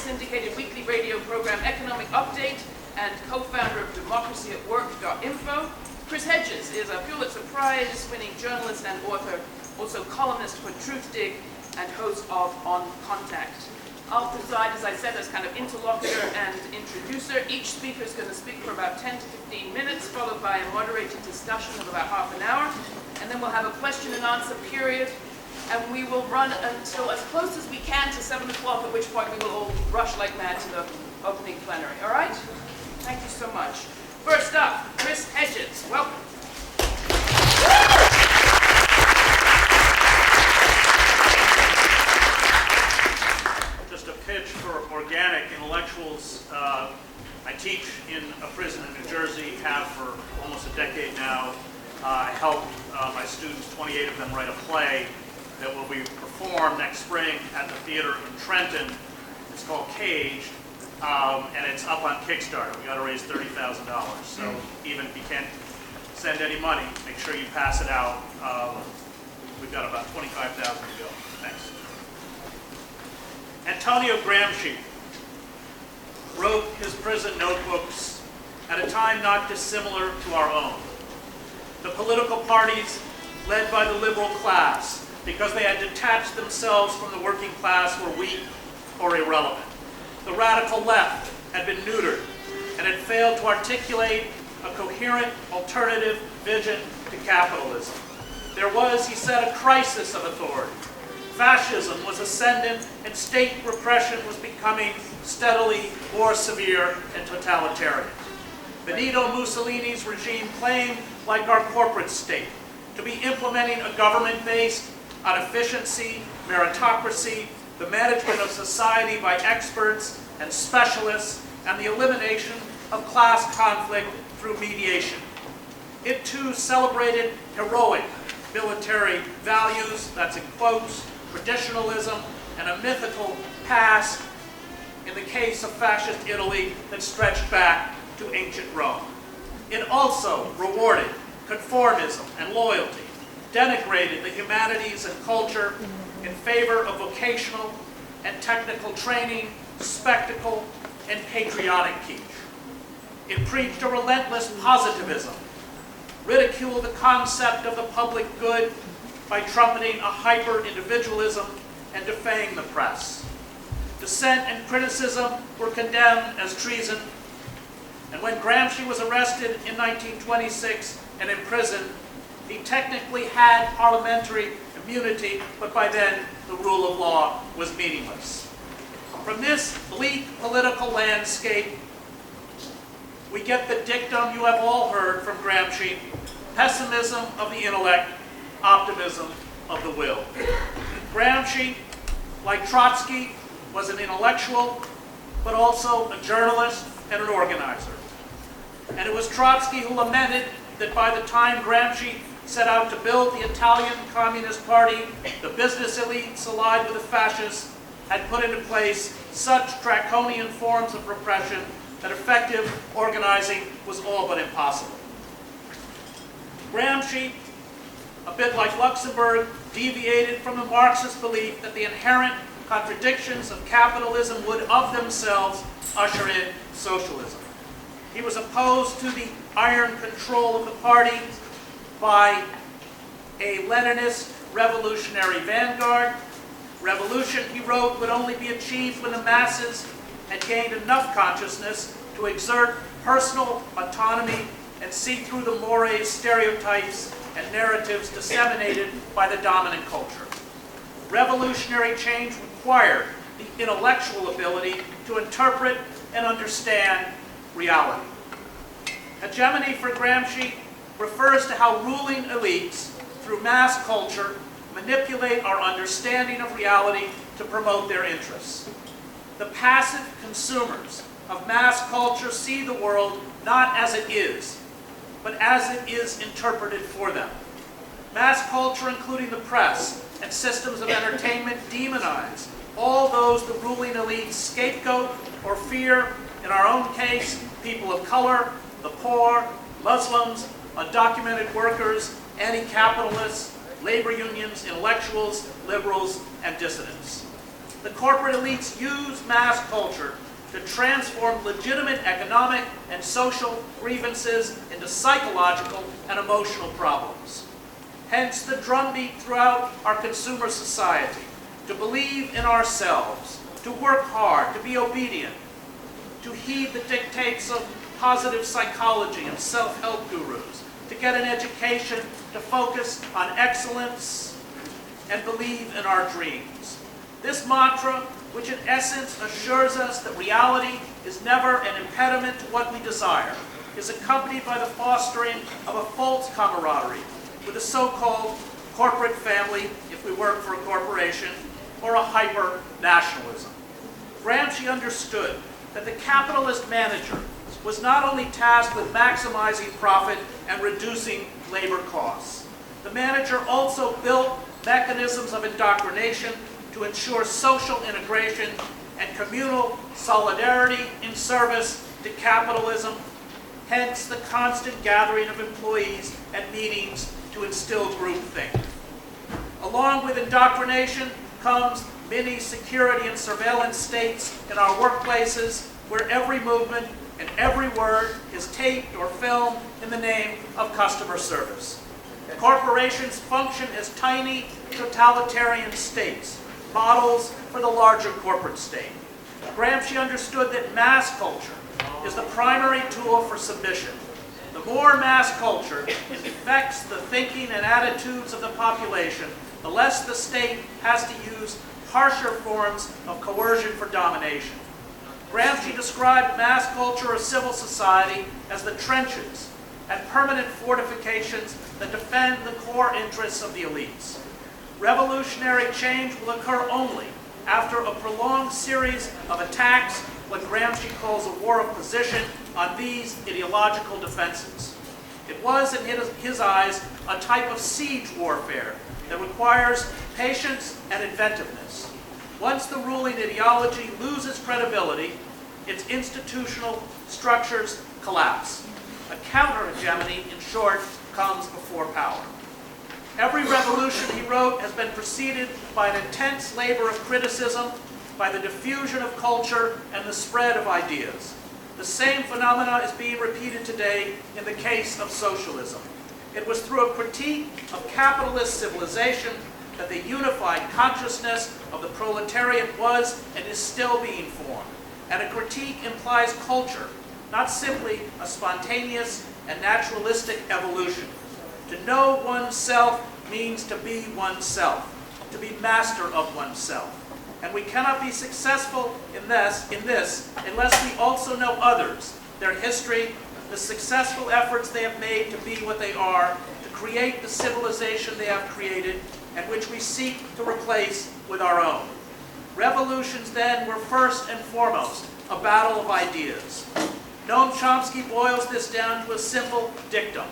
syndicated weekly radio program Economic Update and co-founder of democracyatwork.info. Chris Hedges is a Pulitzer Prize-winning journalist and author, also columnist for Truthdig and host of On Contact. I'll preside, as I said, as kind of interlocutor and introducer. Each speaker is going to speak for about 10 to 15 minutes, followed by a moderated discussion of about half an hour. And then we'll have a question and answer period. And we will run until as close as we can to 7 o'clock, at which point we will all rush like mad to the opening plenary. All right? Thank you so much. First up, Chris Hedges. Welcome. Just a pitch for organic intellectuals. I teach in a prison in New Jersey, have for almost a decade now. I help my students, 28 of them, write a play that will be performed next spring at the theater in Trenton. It's called Caged, and it's up on Kickstarter. We got to raise $30,000. So even if you can't send any money, make sure you pass it out. We've got about $25,000 to go. Thanks. Antonio Gramsci wrote his prison notebooks at a time not dissimilar to our own. The political parties led by the liberal class, because they had detached themselves from the working class, were weak or irrelevant. The radical left had been neutered and had failed to articulate a coherent alternative vision to capitalism. There was, he said, a crisis of authority. Fascism was ascendant and state repression was becoming steadily more severe and totalitarian. Benito Mussolini's regime claimed, like our corporate state, to be implementing a government based on efficiency, meritocracy, the management of society by experts and specialists, and the elimination of class conflict through mediation. It too celebrated heroic military values, that's in quotes, traditionalism, and a mythical past, in the case of fascist Italy, that stretched back to ancient Rome. It also rewarded conformism and loyalty, denigrated the humanities and culture in favor of vocational and technical training, spectacle, and patriotic kitsch. It preached a relentless positivism, ridiculed the concept of the public good by trumpeting a hyper-individualism and defying the press. Dissent and criticism were condemned as treason, and when Gramsci was arrested in 1926 and imprisoned, he technically had parliamentary immunity, but by then the rule of law was meaningless. From this bleak political landscape, we get the dictum you have all heard from Gramsci: pessimism of the intellect, optimism of the will. Gramsci, like Trotsky, was an intellectual, but also a journalist and an organizer. And it was Trotsky who lamented that by the time Gramsci set out to build the Italian Communist Party, the business elites allied with the fascists had put into place such draconian forms of repression that effective organizing was all but impossible. Gramsci, a bit like Luxemburg, deviated from the Marxist belief that the inherent contradictions of capitalism would of themselves usher in socialism. He was opposed to the iron control of the party by a Leninist revolutionary vanguard. Revolution, he wrote, would only be achieved when the masses had gained enough consciousness to exert personal autonomy and see through the mores, stereotypes, and narratives disseminated by the dominant culture. Revolutionary change required the intellectual ability to interpret and understand reality. Hegemony for Gramsci refers to how ruling elites, through mass culture, manipulate our understanding of reality to promote their interests. The passive consumers of mass culture see the world not as it is, but as it is interpreted for them. Mass culture, including the press and systems of entertainment, demonize all those the ruling elites scapegoat or fear, in our own case, people of color, the poor, Muslims, undocumented workers, anti-capitalists, labor unions, intellectuals, liberals, and dissidents. The corporate elites use mass culture to transform legitimate economic and social grievances into psychological and emotional problems. Hence the drumbeat throughout our consumer society to believe in ourselves, to work hard, to be obedient, to heed the dictates of positive psychology and self-help gurus, to get an education, to focus on excellence, and believe in our dreams. This mantra, which in essence assures us that reality is never an impediment to what we desire, is accompanied by the fostering of a false camaraderie with a so-called corporate family, if we work for a corporation, or a hyper-nationalism. Gramsci understood that the capitalist manager was not only tasked with maximizing profit and reducing labor costs. The manager also built mechanisms of indoctrination to ensure social integration and communal solidarity in service to capitalism, hence the constant gathering of employees at meetings to instill groupthink. Along with indoctrination comes many security and surveillance states in our workplaces where every movement and every word is taped or filmed in the name of customer service. Corporations function as tiny totalitarian states, models for the larger corporate state. Gramsci understood that mass culture is the primary tool for submission. The more mass culture infects the thinking and attitudes of the population, the less the state has to use harsher forms of coercion for domination. Gramsci described mass culture or civil society as the trenches and permanent fortifications that defend the core interests of the elites. Revolutionary change will occur only after a prolonged series of attacks, what Gramsci calls a war of position, on these ideological defenses. It was, in his eyes, a type of siege warfare that requires patience and inventiveness. Once the ruling ideology loses credibility, its institutional structures collapse. A counter-hegemony, in short, comes before power. Every revolution, he wrote, has been preceded by an intense labor of criticism, by the diffusion of culture and the spread of ideas. The same phenomena is being repeated today in the case of socialism. It was through a critique of capitalist civilization that the unified consciousness of the proletariat was and is still being formed. And a critique implies culture, not simply a spontaneous and naturalistic evolution. To know oneself means to be oneself, to be master of oneself. And we cannot be successful in this unless we also know others, their history, the successful efforts they have made to be what they are, to create the civilization they have created, and which we seek to replace with our own. Revolutions then were first and foremost a battle of ideas. Noam Chomsky boils this down to a simple dictum: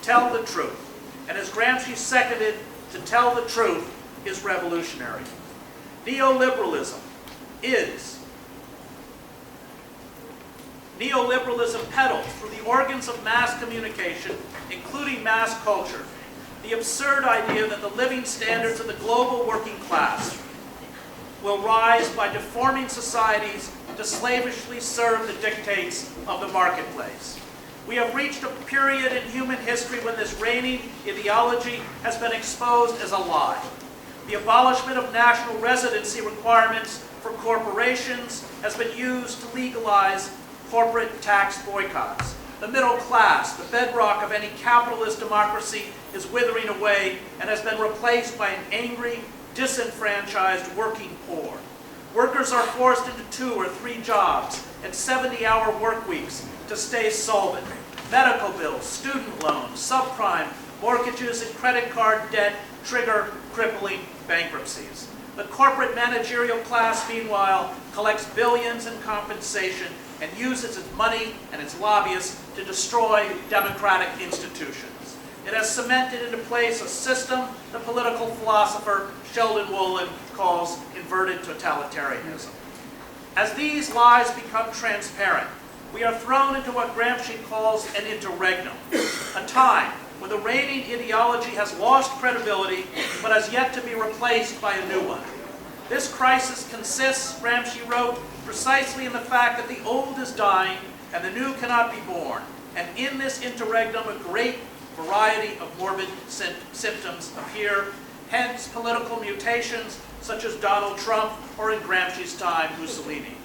tell the truth. And as Gramsci seconded, to tell the truth is revolutionary. Neoliberalism peddles through the organs of mass communication, including mass culture, the absurd idea that the living standards of the global working class will rise by deforming societies to slavishly serve the dictates of the marketplace. We have reached a period in human history when this reigning ideology has been exposed as a lie. The abolishment of national residency requirements for corporations has been used to legalize corporate tax boycotts. The middle class, the bedrock of any capitalist democracy, is withering away and has been replaced by an angry, disenfranchised working poor. Workers are forced into 2 or 3 jobs and 70-hour work weeks to stay solvent. Medical bills, student loans, subprime, mortgages, and credit card debt trigger crippling bankruptcies. The corporate managerial class, meanwhile, collects billions in compensation and uses its money and its lobbyists to destroy democratic institutions. It has cemented into place a system the political philosopher Sheldon Wolff calls inverted totalitarianism. As these lies become transparent, we are thrown into what Gramsci calls an interregnum, a time when the reigning ideology has lost credibility but has yet to be replaced by a new one. This crisis consists, Gramsci wrote, precisely in the fact that the old is dying and the new cannot be born. And in this interregnum, a great variety of morbid symptoms appear, hence political mutations such as Donald Trump or in Gramsci's time, Mussolini.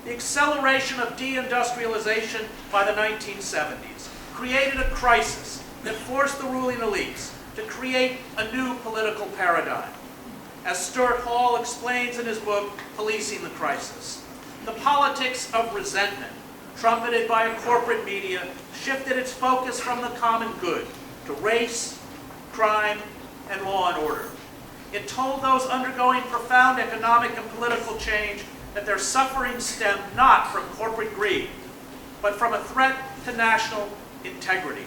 The acceleration of deindustrialization by the 1970s created a crisis that forced the ruling elites to create a new political paradigm. As Stuart Hall explains in his book, Policing the Crisis, the politics of resentment, trumpeted by a corporate media, shifted its focus from the common good to race, crime, and law and order. It told those undergoing profound economic and political change that their suffering stemmed not from corporate greed, but from a threat to national integrity.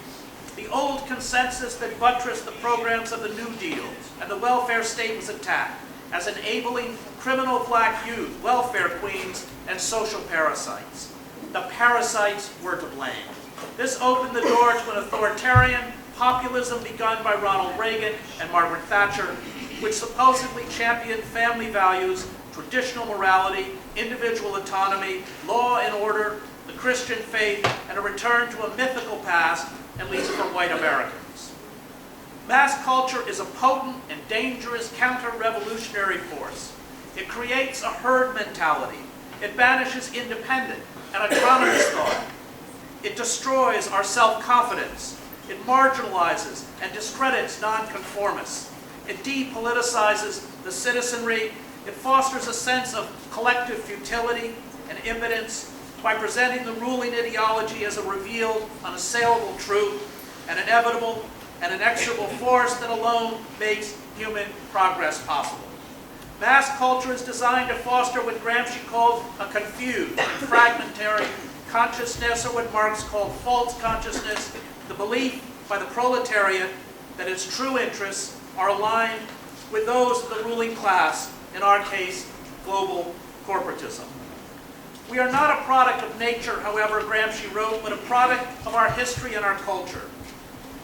The old consensus that buttressed the programs of the New Deal and the welfare state was attacked as enabling criminal black youth, welfare queens, and social parasites. The parasites were to blame. This opened the door to an authoritarian populism begun by Ronald Reagan and Margaret Thatcher, which supposedly championed family values, traditional morality, individual autonomy, law and order, the Christian faith, and a return to a mythical past, at least for white Americans. Mass culture is a potent and dangerous counter-revolutionary force. It creates a herd mentality. It banishes independent and autonomous thought. It destroys our self-confidence. It marginalizes and discredits nonconformists. It depoliticizes the citizenry. It fosters a sense of collective futility and impotence by presenting the ruling ideology as a revealed, unassailable truth, an inevitable and inexorable force that alone makes human progress possible. Mass culture is designed to foster what Gramsci called a confused and fragmentary consciousness, or what Marx called false consciousness, the belief by the proletariat that its true interests are aligned with those of the ruling class, in our case, global corporatism. We are not a product of nature, however, Gramsci wrote, but a product of our history and our culture.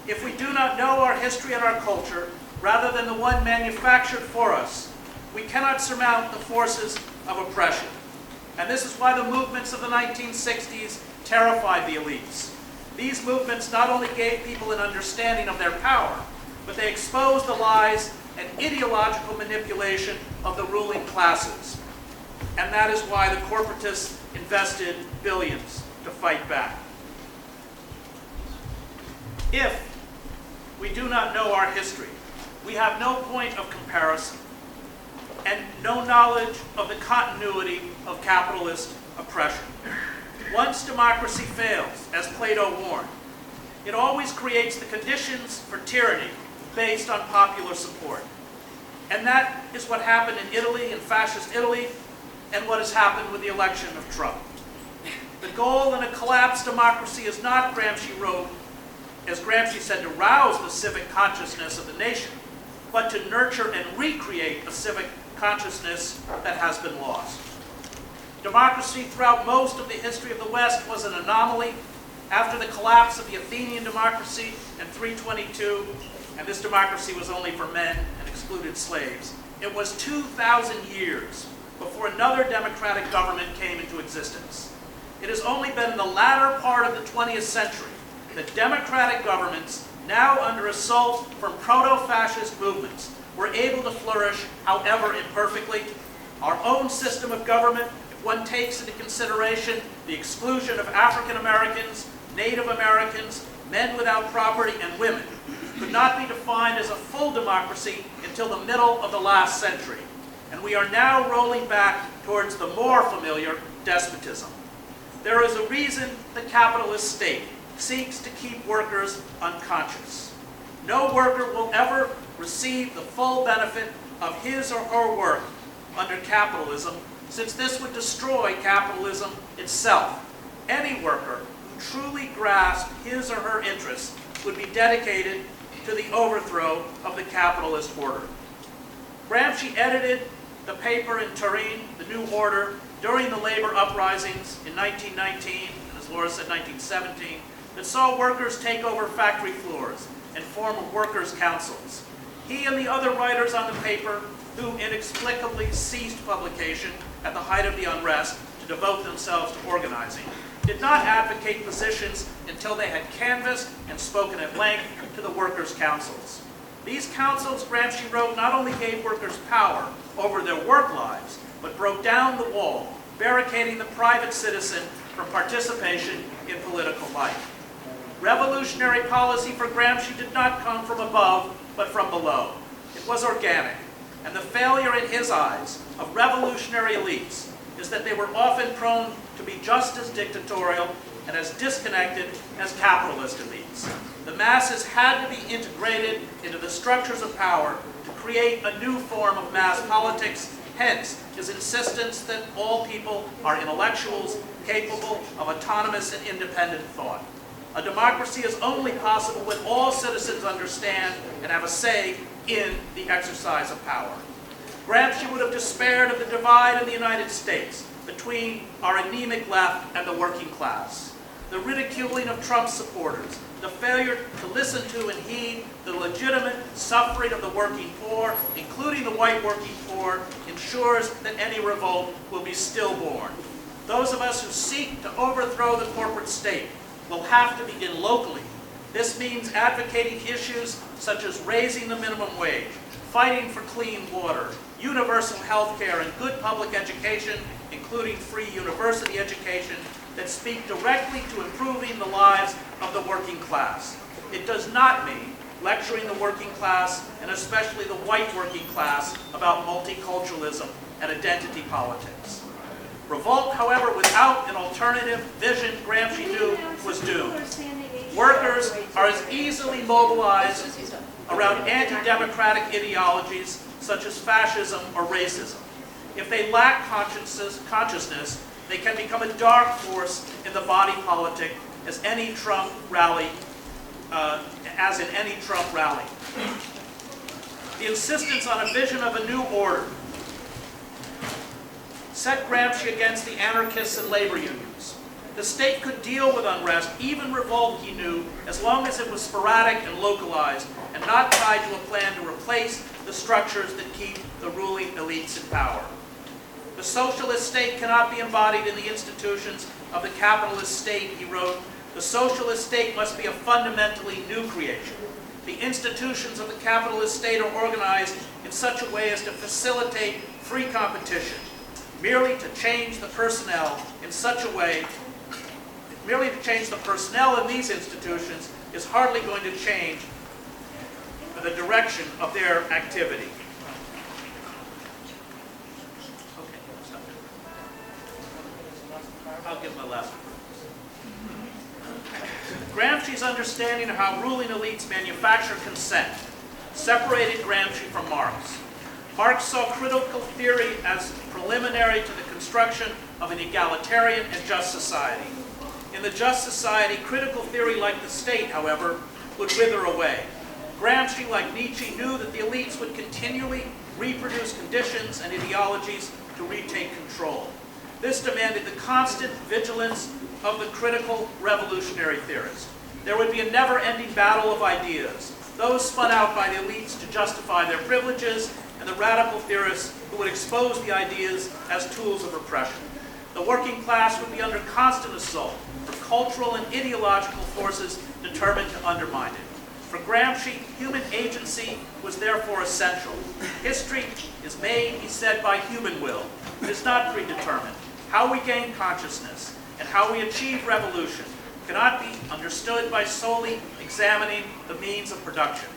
If we do not know our history and our culture, rather than the one manufactured for us, we cannot surmount the forces of oppression. And this is why the movements of the 1960s terrified the elites. These movements not only gave people an understanding of their power, but they exposed the lies and ideological manipulation of the ruling classes. And that is why the corporatists invested billions to fight back. If we do not know our history, we have no point of comparison and no knowledge of the continuity of capitalist oppression. Once democracy fails, as Plato warned, it always creates the conditions for tyranny based on popular support. And that is what happened in Italy, in fascist Italy, and what has happened with the election of Trump. The goal in a collapsed democracy is not, Gramsci wrote, as Gramsci said, to rouse the civic consciousness of the nation, but to nurture and recreate a civic consciousness that has been lost. Democracy throughout most of the history of the West was an anomaly. After the collapse of the Athenian democracy in 322, and this democracy was only for men and excluded slaves, it was 2,000 years before another democratic government came into existence. It has only been in the latter part of the 20th century that democratic governments, now under assault from proto-fascist movements, were able to flourish, however imperfectly. Our own system of government, if one takes into consideration the exclusion of African Americans, Native Americans, men without property, and women, could not be defined as a full democracy until the middle of the last century. And we are now rolling back towards the more familiar despotism. There is a reason the capitalist state seeks to keep workers unconscious. No worker will ever receive the full benefit of his or her work under capitalism, since this would destroy capitalism itself. Any worker who truly grasped his or her interests would be dedicated to the overthrow of the capitalist order. Gramsci edited the paper in Turin, The New Order, during the labor uprisings in 1919, and as Laura said, 1917, that saw workers take over factory floors and form workers' councils. He and the other writers on the paper who inexplicably ceased publication at the height of the unrest to devote themselves to organizing, did not advocate positions until they had canvassed and spoken at length to the workers' councils. These councils, Gramsci wrote, not only gave workers power over their work lives, but broke down the wall, barricading the private citizen from participation in political life. Revolutionary policy for Gramsci did not come from above, but from below. It was organic, and the failure in his eyes of revolutionary elites is that they were often prone to be just as dictatorial and as disconnected as capitalist elites. The masses had to be integrated into the structures of power to create a new form of mass politics, hence his insistence that all people are intellectuals capable of autonomous and independent thought. A democracy is only possible when all citizens understand and have a say in the exercise of power. Gramsci would have despaired of the divide in the United States between our anemic left and the working class, the ridiculing of Trump's supporters, the failure to listen to and heed the legitimate suffering of the working poor, including the white working poor, ensures that any revolt will be stillborn. Those of us who seek to overthrow the corporate state will have to begin locally. This means advocating issues such as raising the minimum wage, fighting for clean water, universal health care, and good public education, including free university education, that speak directly to improving the lives of the working class. It does not mean lecturing the working class, and especially the white working class, about multiculturalism and identity politics. Revolt, however, without an alternative vision, Gramsci knew, was doomed. Workers are as easily mobilized around anti-democratic ideologies such as fascism or racism. If they lack consciousness, they can become a dark force in the body politic as in any Trump rally. The insistence on a vision of a new order set Gramsci against the anarchists and labor unions. The state could deal with unrest, even revolt, he knew, as long as it was sporadic and localized and not tied to a plan to replace the structures that keep the ruling elites in power. The socialist state cannot be embodied in the institutions of the capitalist state, he wrote. The socialist state must be a fundamentally new creation. The institutions of the capitalist state are organized in such a way as to facilitate free competition. Merely to change the personnel in such a way, merely to change the personnel in these institutions is hardly going to change the direction of their activity. Okay, stop there. I'll give my last one. Gramsci's understanding of how ruling elites manufacture consent separated Gramsci from Marx. Marx saw critical theory as preliminary to the construction of an egalitarian and just society. In the just society, critical theory, like the state, however, would wither away. Gramsci, like Nietzsche, knew that the elites would continually reproduce conditions and ideologies to retake control. This demanded the constant vigilance of the critical revolutionary theorist. There would be a never-ending battle of ideas, those spun out by the elites to justify their privileges, and the radical theorists who would expose the ideas as tools of repression. The working class would be under constant assault for cultural and ideological forces determined to undermine it. For Gramsci, human agency was therefore essential. History is made, he said, by human will. It is not predetermined. How we gain consciousness and how we achieve revolution cannot be understood by solely examining the means of production.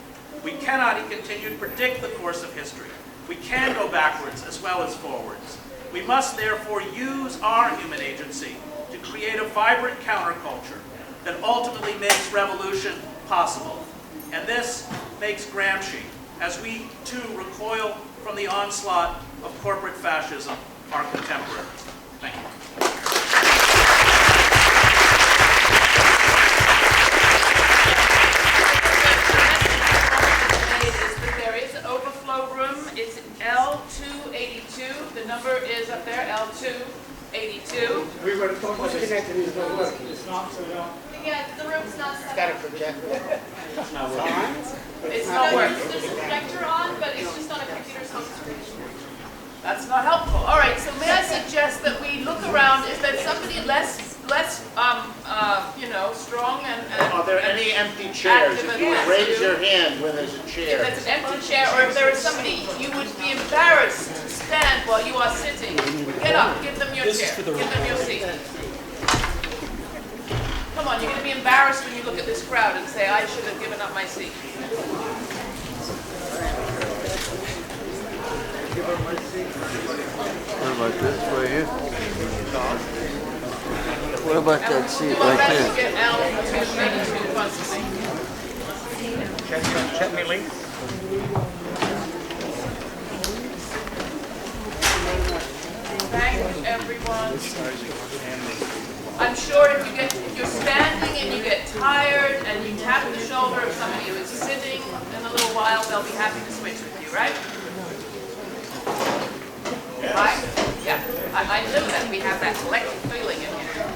We cannot, he continued, predict the course of history. We can go backwards as well as forwards. We must therefore use our human agency to create a vibrant counterculture that ultimately makes revolution possible. And this makes Gramsci, as we too recoil from the onslaught of corporate fascism, our contemporary. Thank you. It's L282. The number is up there, L282. We were talking about Connected, it's not working. It's not, so we don't. Yeah, the room's not set Got a up. projector. It's not No, working. there's a projector on, but it's just on a computer's home screen. That's not helpful. All right, so may I suggest that we look around, is there somebody less, strong and Are there any empty chairs? If you would raise your hand when there's a if chair. that's an empty chair, or if there is somebody you would be embarrassed to stand while you are sitting, get up, give them your chair, give them your seat. Come on, you're going to be embarrassed when you look at this crowd and say, I should have given up my seat. What about this right here? What about that seat Do our right best there? to get Al to maybe to constantly. Check me, Lee. Thank you, everyone. I'm sure if you're standing and you get tired and you tap the shoulder of somebody who is sitting in a little while, they'll be happy to switch with you, right? Right? Yeah. I know that we have that collective feeling in here.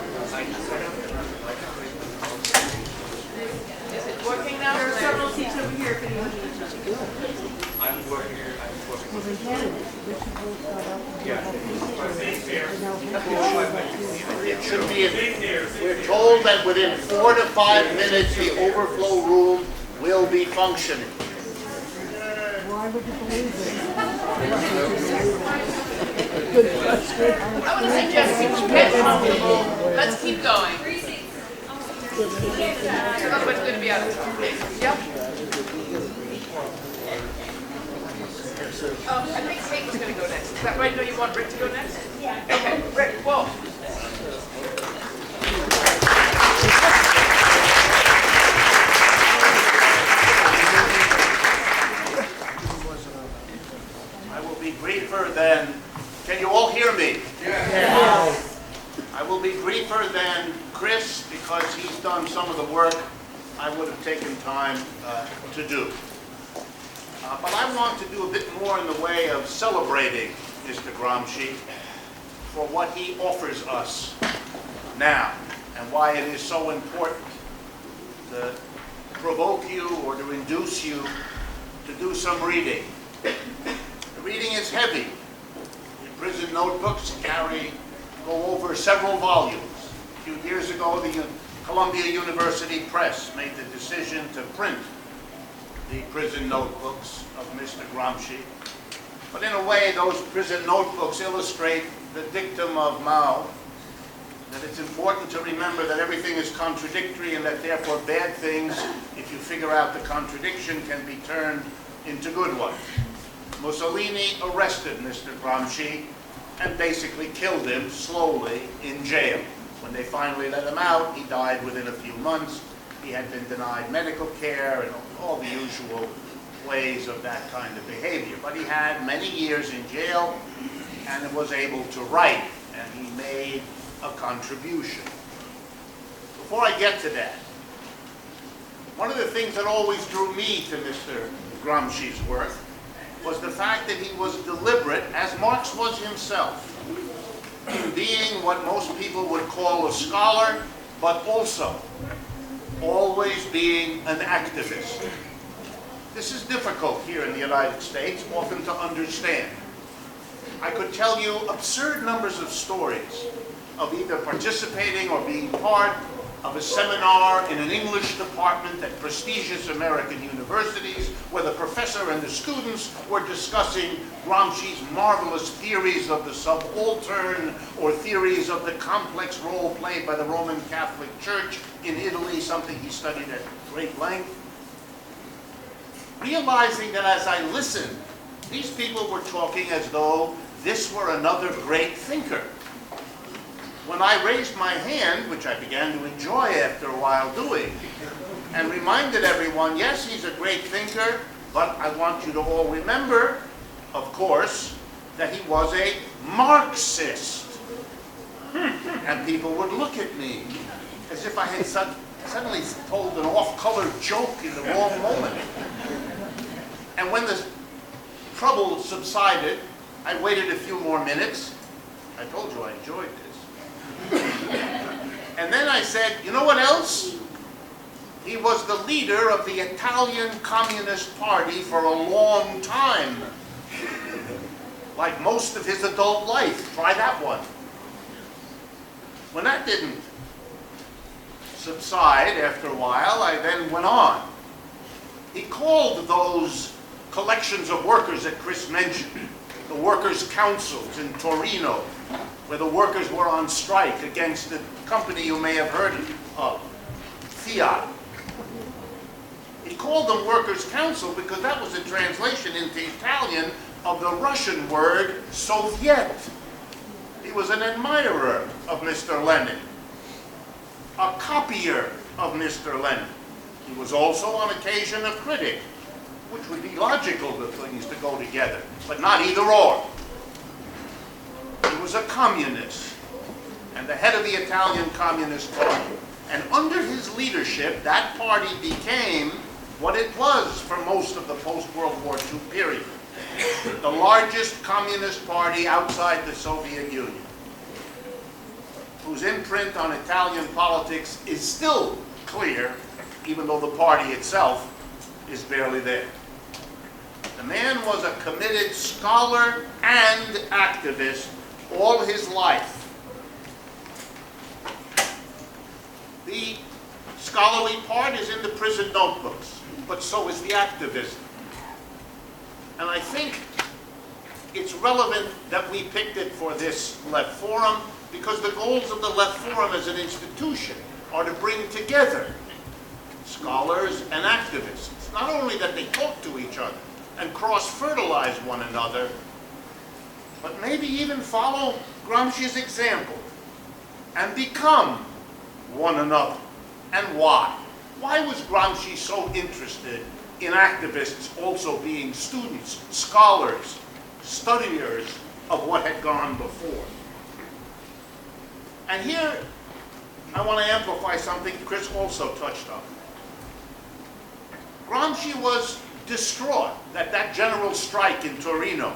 Is it working now? There are several seats over here if anyone needs them. It should be, we're told that within 4 to 5 minutes, the overflow room will be functioning. Why would you believe it? I want to suggest you get comfortable. Let's keep going. Otherwise, we're going to be out of time. Yep. I think Kate was going to go next. Is that right? No, you want Rick to go next? Yeah. Okay, Rick, Wolff. I will be briefer than, can you all hear me? Yes. I will be briefer than Chris because he's done some of the work I would have taken time to do. But I want to do a bit more in the way of celebrating Mr. Gramsci for what he offers us now and why it is so important to provoke you or to induce you to do some reading. The reading is heavy. The prison notebooks go over several volumes. A few years ago, the Columbia University Press made the decision to print the prison notebooks of Mr. Gramsci. But in a way, those prison notebooks illustrate the dictum of Mao, that it's important to remember that everything is contradictory and that therefore bad things, if you figure out the contradiction, can be turned into good ones. Mussolini arrested Mr. Gramsci and basically killed him slowly in jail. When they finally let him out, he died within a few months. He had been denied medical care and all the usual ways of that kind of behavior. But he had many years in jail and was able to write, and he made a contribution. Before I get to that, one of the things that always drew me to Mr. Gramsci's work was the fact that he was deliberate, as Marx was himself, in being what most people would call a scholar, but also always being an activist. This is difficult here in the United States, often to understand. I could tell you absurd numbers of stories of either participating or being part of a seminar in an English department at prestigious American universities where the professor and the students were discussing Gramsci's marvelous theories of the subaltern or theories of the complex role played by the Roman Catholic Church in Italy, something he studied at great length. Realizing that as I listened, these people were talking as though this were another great thinker. When I raised my hand, which I began to enjoy after a while doing, and reminded everyone, yes, he's a great thinker, but I want you to all remember, of course, that he was a Marxist. And people would look at me as if I had suddenly told an off-color joke in the wrong moment. And when the trouble subsided, I waited a few more minutes. I told you I enjoyed this. And then I said, you know what else? He was the leader of the Italian Communist Party for a long time. Like most of his adult life. Try that one. When that didn't subside after a while, I then went on. He called those collections of workers that Chris mentioned, the workers' councils in Torino, where the workers were on strike against the company you may have heard of, Fiat. He called them workers' council because that was a translation into Italian of the Russian word Soviet. He was an admirer of Mr. Lenin, a copier of Mr. Lenin. He was also on occasion a critic, which would be logical for things to go together, but not either or. He was a communist and the head of the Italian Communist Party. And under his leadership, that party became what it was for most of the post-World War II period. The largest communist party outside the Soviet Union, whose imprint on Italian politics is still clear, even though the party itself is barely there. The man was a committed scholar and activist all his life. The scholarly part is in the prison notebooks, but so is the activism. And I think it's relevant that we picked it for this Left Forum, because the goals of the Left Forum as an institution are to bring together scholars and activists. Not only that they talk to each other and cross-fertilize one another, but maybe even follow Gramsci's example and become one another. And why? Why was Gramsci so interested in activists also being students, scholars, studiers of what had gone before? And here, I want to amplify something Chris also touched on. Gramsci was distraught that that general strike in Torino,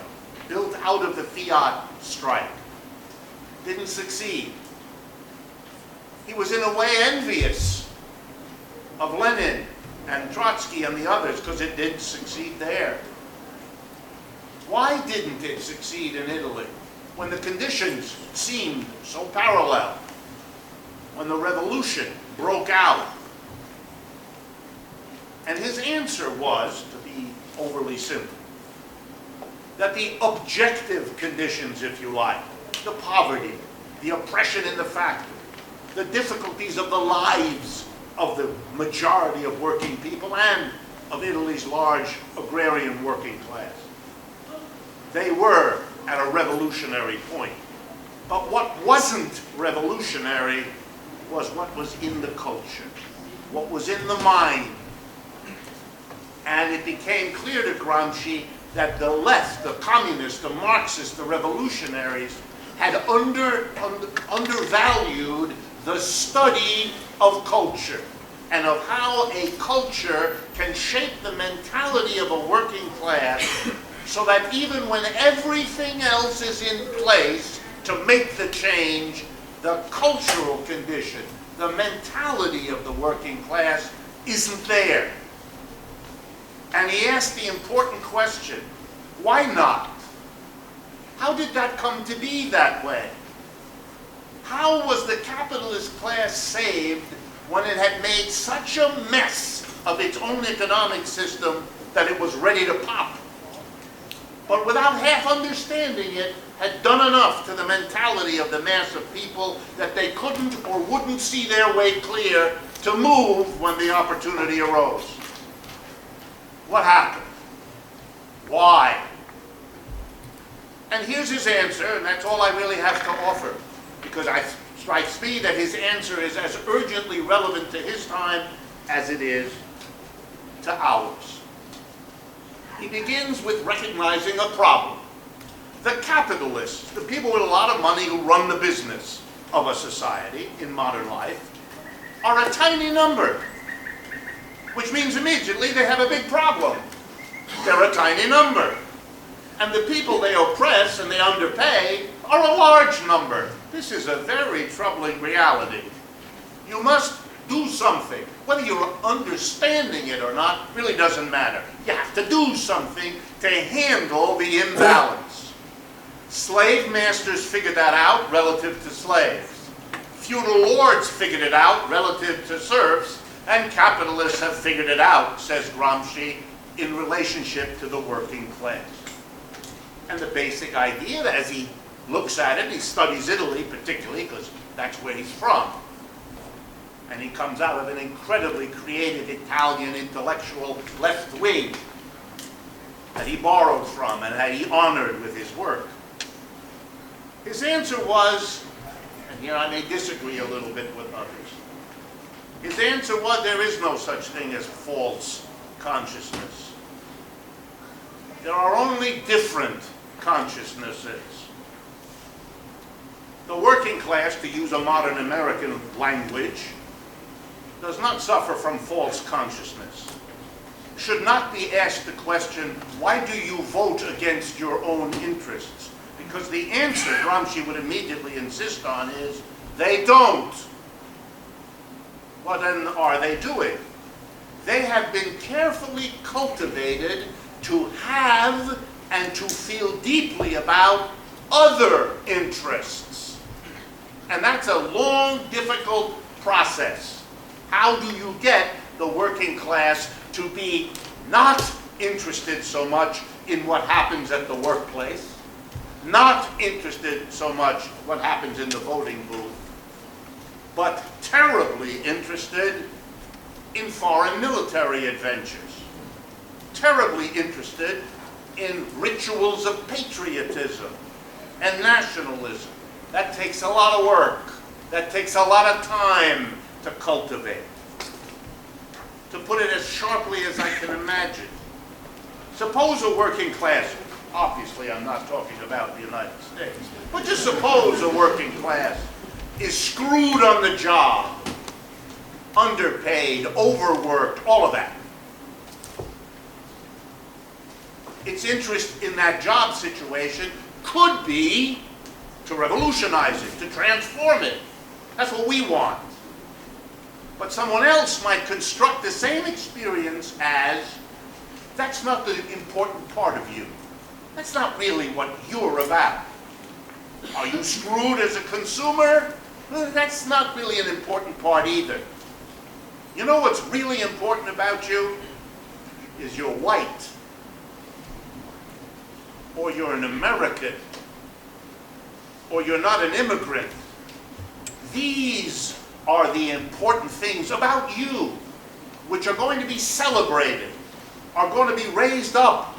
built out of the Fiat strike, didn't succeed. He was in a way envious of Lenin and Trotsky and the others because it didn't succeed there. Why didn't it succeed in Italy when the conditions seemed so parallel? When the revolution broke out? And his answer was, to be overly simple, that the objective conditions, if you like, the poverty, the oppression in the factory, the difficulties of the lives of the majority of working people and of Italy's large agrarian working class, they were at a revolutionary point. But what wasn't revolutionary was what was in the culture, what was in the mind. And it became clear to Gramsci that the left, the communists, the Marxists, the revolutionaries, had undervalued the study of culture and of how a culture can shape the mentality of a working class so that even when everything else is in place to make the change, the cultural condition, the mentality of the working class isn't there. And he asked the important question, why not? How did that come to be that way? How was the capitalist class saved when it had made such a mess of its own economic system that it was ready to pop? But without half understanding it, had done enough to the mentality of the mass of people that they couldn't or wouldn't see their way clear to move when the opportunity arose. What happened? Why? And here's his answer, and that's all I really have to offer, because it strikes me that his answer is as urgently relevant to his time as it is to ours. He begins with recognizing a problem. The capitalists, the people with a lot of money who run the business of a society in modern life, are a tiny number, which means immediately they have a big problem. They're a tiny number. And the people they oppress and they underpay are a large number. This is a very troubling reality. You must do something. Whether you're understanding it or not really doesn't matter. You have to do something to handle the imbalance. Slave masters figured that out relative to slaves. Feudal lords figured it out relative to serfs, and capitalists have figured it out, says Gramsci, in relationship to the working class. And the basic idea, as he looks at it, he studies Italy particularly, because that's where he's from. And he comes out of an incredibly creative Italian intellectual left wing that he borrowed from and that he honored with his work. His answer was, and here I may disagree a little bit with others, his answer was there is no such thing as false consciousness. There are only different consciousnesses. The working class, to use a modern American language, does not suffer from false consciousness. Should not be asked the question, why do you vote against your own interests? Because the answer Gramsci would immediately insist on is, they don't. What then are they doing? They have been carefully cultivated to have and to feel deeply about other interests. And that's a long, difficult process. How do you get the working class to be not interested so much in what happens at the workplace, not interested so much what happens in the voting booth, but terribly interested in foreign military adventures, terribly interested in rituals of patriotism and nationalism. That takes a lot of work. That takes a lot of time to cultivate. To put it as sharply as I can imagine, suppose a working class, obviously I'm not talking about the United States, but just suppose a working class is screwed on the job, underpaid, overworked, all of that. Its interest in that job situation could be to revolutionize it, to transform it. That's what we want. But someone else might construct the same experience as, that's not the important part of you. That's not really what you're about. Are you screwed as a consumer? Well, that's not really an important part either. You know what's really important about you? Is you're white. Or you're an American. Or you're not an immigrant. These are the important things about you, which are going to be celebrated, are going to be raised up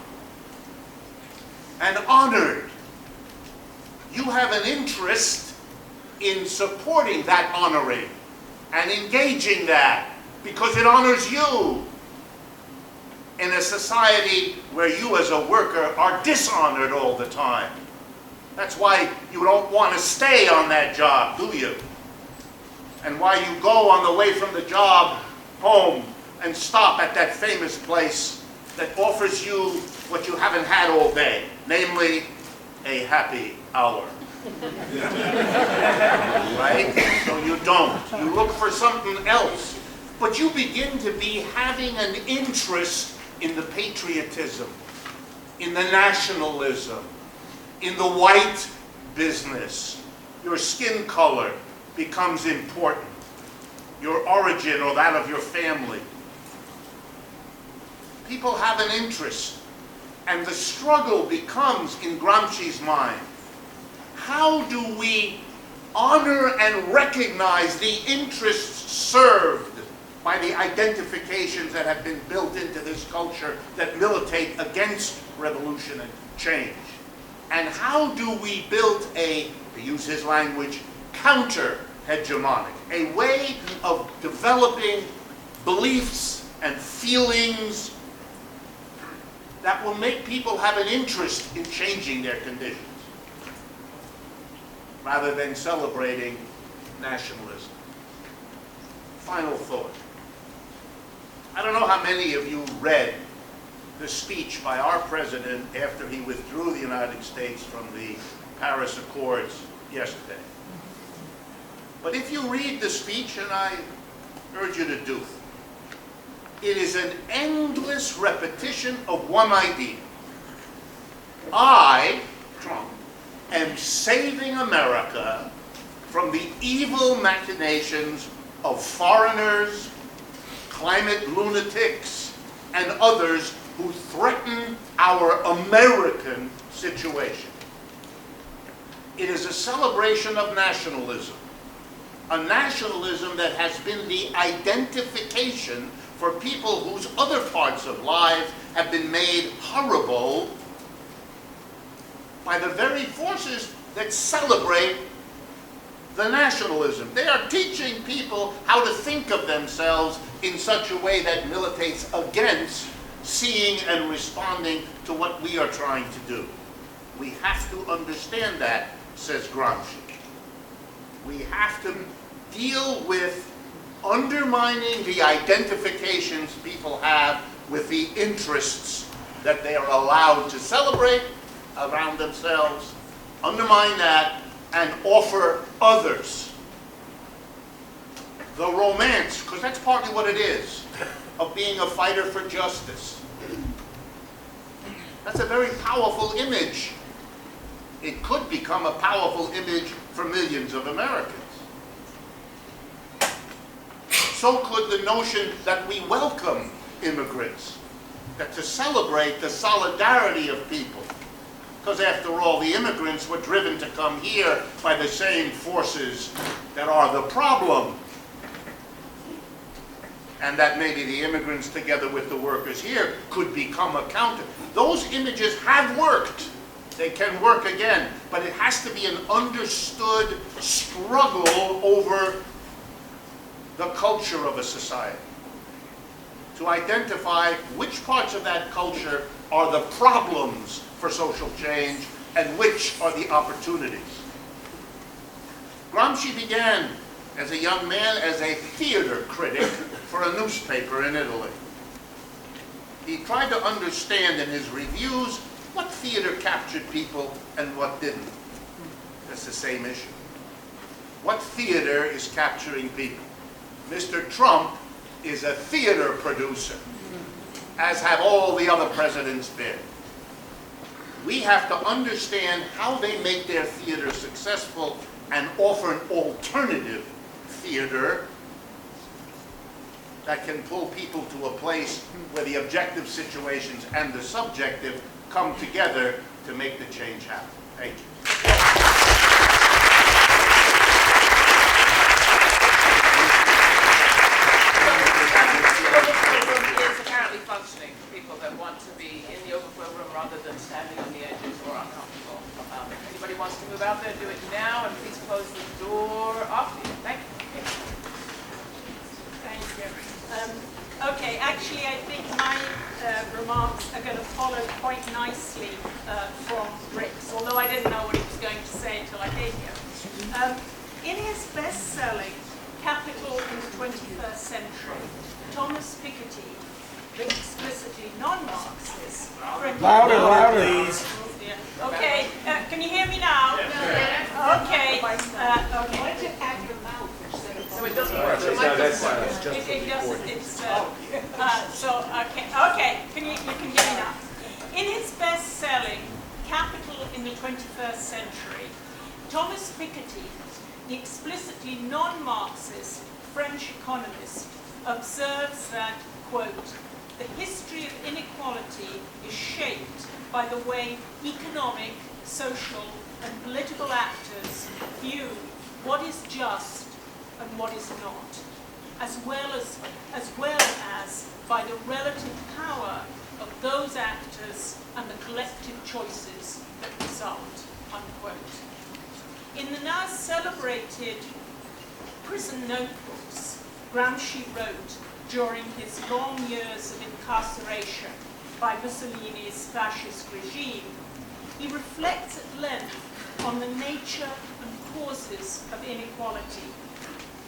and honored. You have an interest in supporting that honoring and engaging that because it honors you in a society where you as a worker are dishonored all the time. That's why you don't want to stay on that job, do you? And why you go on the way from the job home and stop at that famous place that offers you what you haven't had all day, namely a happy hour. Right? So you don't. You look for something else. But you begin to be having an interest in the patriotism, in the nationalism, in the white business. Your skin color becomes important. Your origin or that of your family. People have an interest. And the struggle becomes, in Gramsci's mind, how do we honor and recognize the interests served by the identifications that have been built into this culture that militate against revolution and change? And how do we build a, to use his language, counter-hegemonic, a way of developing beliefs and feelings that will make people have an interest in changing their conditions, rather than celebrating nationalism. Final thought. I don't know how many of you read the speech by our president after he withdrew the United States from the Paris Accords yesterday. But if you read the speech, and I urge you to do it is an endless repetition of one idea. I, Trump, am saving America from the evil machinations of foreigners, climate lunatics, and others who threaten our American situation. It is a celebration of nationalism, a nationalism that has been the identification for people whose other parts of life have been made horrible by the very forces that celebrate the nationalism. They are teaching people how to think of themselves in such a way that militates against seeing and responding to what we are trying to do. We have to understand that, says Gramsci. We have to deal with undermining the identifications people have with the interests that they are allowed to celebrate around themselves, undermine that, and offer others the romance, because that's partly what it is, of being a fighter for justice. That's a very powerful image. It could become a powerful image for millions of Americans. So could the notion that we welcome immigrants, that to celebrate the solidarity of people. Because after all, the immigrants were driven to come here by the same forces that are the problem. And that maybe the immigrants together with the workers here could become a counter. Those images have worked. They can work again. But it has to be an understood struggle over the culture of a society. To identify which parts of that culture are the problems for social change and which are the opportunities. Gramsci began as a young man as a theater critic for a newspaper in Italy. He tried to understand in his reviews what theater captured people and what didn't. That's the same issue. What theater is capturing people? Mr. Trump is a theater producer, as have all the other presidents been. We have to understand how they make their theater successful and offer an alternative theater that can pull people to a place where the objective situations and the subjective come together to make the change happen. Thank you. Is apparently functioning for people that want to be in the overflow room rather than standing on the edges or uncomfortable. If anybody wants to move out there, do it now, and please close the door after you. Thank you. Thank you. Okay, actually, I think my remarks are going to follow quite nicely from Rick's, although I didn't know what he was going to say until I came here. In his best-selling Capital in the 21st Century, Thomas Piketty, the explicitly non-Marxist... Louder, please. Okay, can you hear me now? Yeah. Okay. Okay. So it doesn't work. It doesn't. It's okay. You can hear me now. In his best-selling Capital in the 21st Century, Thomas Piketty, the explicitly non-Marxist French economist, observes that, quote, the history of inequality is shaped by the way economic, social, and political actors view what is just and what is not, as well as by the relative power of those actors and the collective choices that result, unquote. In the now celebrated Prison Notebooks, Gramsci wrote during his long years of incarceration by Mussolini's fascist regime, he reflects at length on the nature and causes of inequality.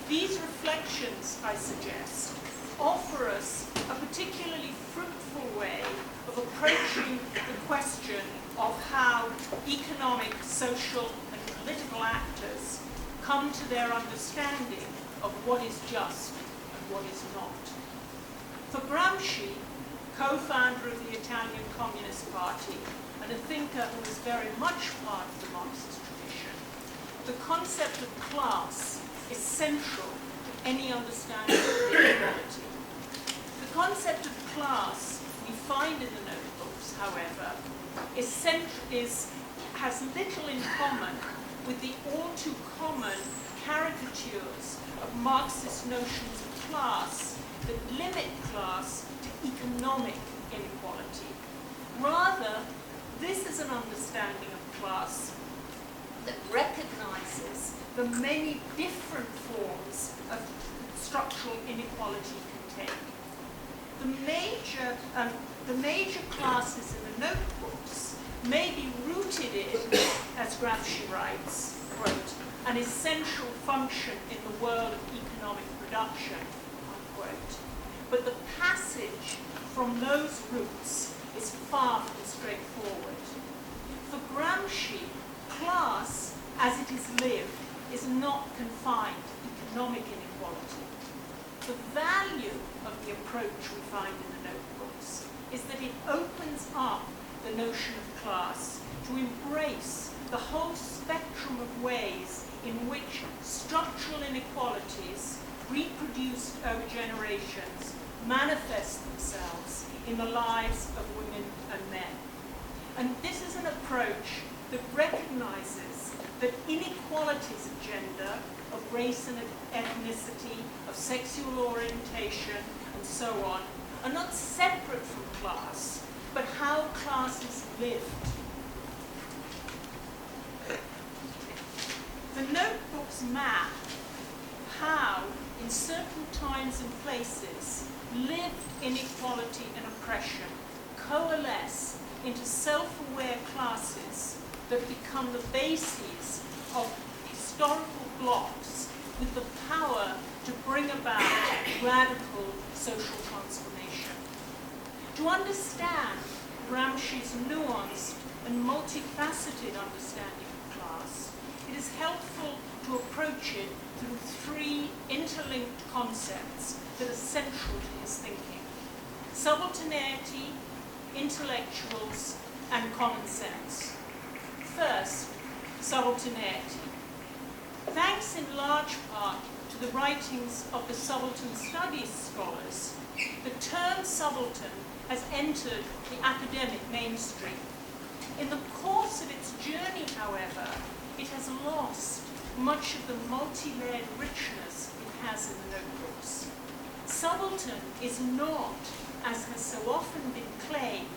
These reflections, I suggest, offer us a particularly fruitful way of approaching the question of how economic, social, and political actors come to their understanding of what is just and what is not. For Gramsci, co-founder of the Italian Communist Party and a thinker who was very much part of the Marxist tradition, the concept of class is central to any understanding of inequality. The concept of class we find in the notebooks, however, has little in common with the all too common caricatures of Marxist notions of class that limit class to economic inequality. Rather, this is an understanding of class that recognizes the many different forms of structural inequality can take. The major classes in the notebooks may be rooted in, as Gramsci writes, quote, an essential function in the world of economic production, unquote. But the passage from those roots is far from straightforward. For Gramsci, class, as it is lived, is not confined to economic inequality. The value of the approach we find in the notebooks is that it opens up the notion of class to embrace the whole spectrum of ways in which structural inequalities reproduced over generations manifest themselves in the lives of women and men. And this is an approach that recognizes that inequalities of gender, of race and ethnicity, of sexual orientation, and so on, are not separate from class, but how class is lived. The notebooks map how, in certain times and places, lived inequality and oppression coalesce into self-aware classes that become the bases of historical blocks with the power to bring about radical social transformation. To understand Gramsci's nuanced and multifaceted understanding of class, it is helpful to approach it through three interlinked concepts that are central to his thinking: subalternity, intellectuals, and common sense. First, subalternity. Thanks in large part to the writings of the subaltern studies scholars, the term subaltern has entered the academic mainstream. In the course of its journey, however, it has lost much of the multi-layered richness it has in the notebooks. Subaltern is not, as has so often been claimed,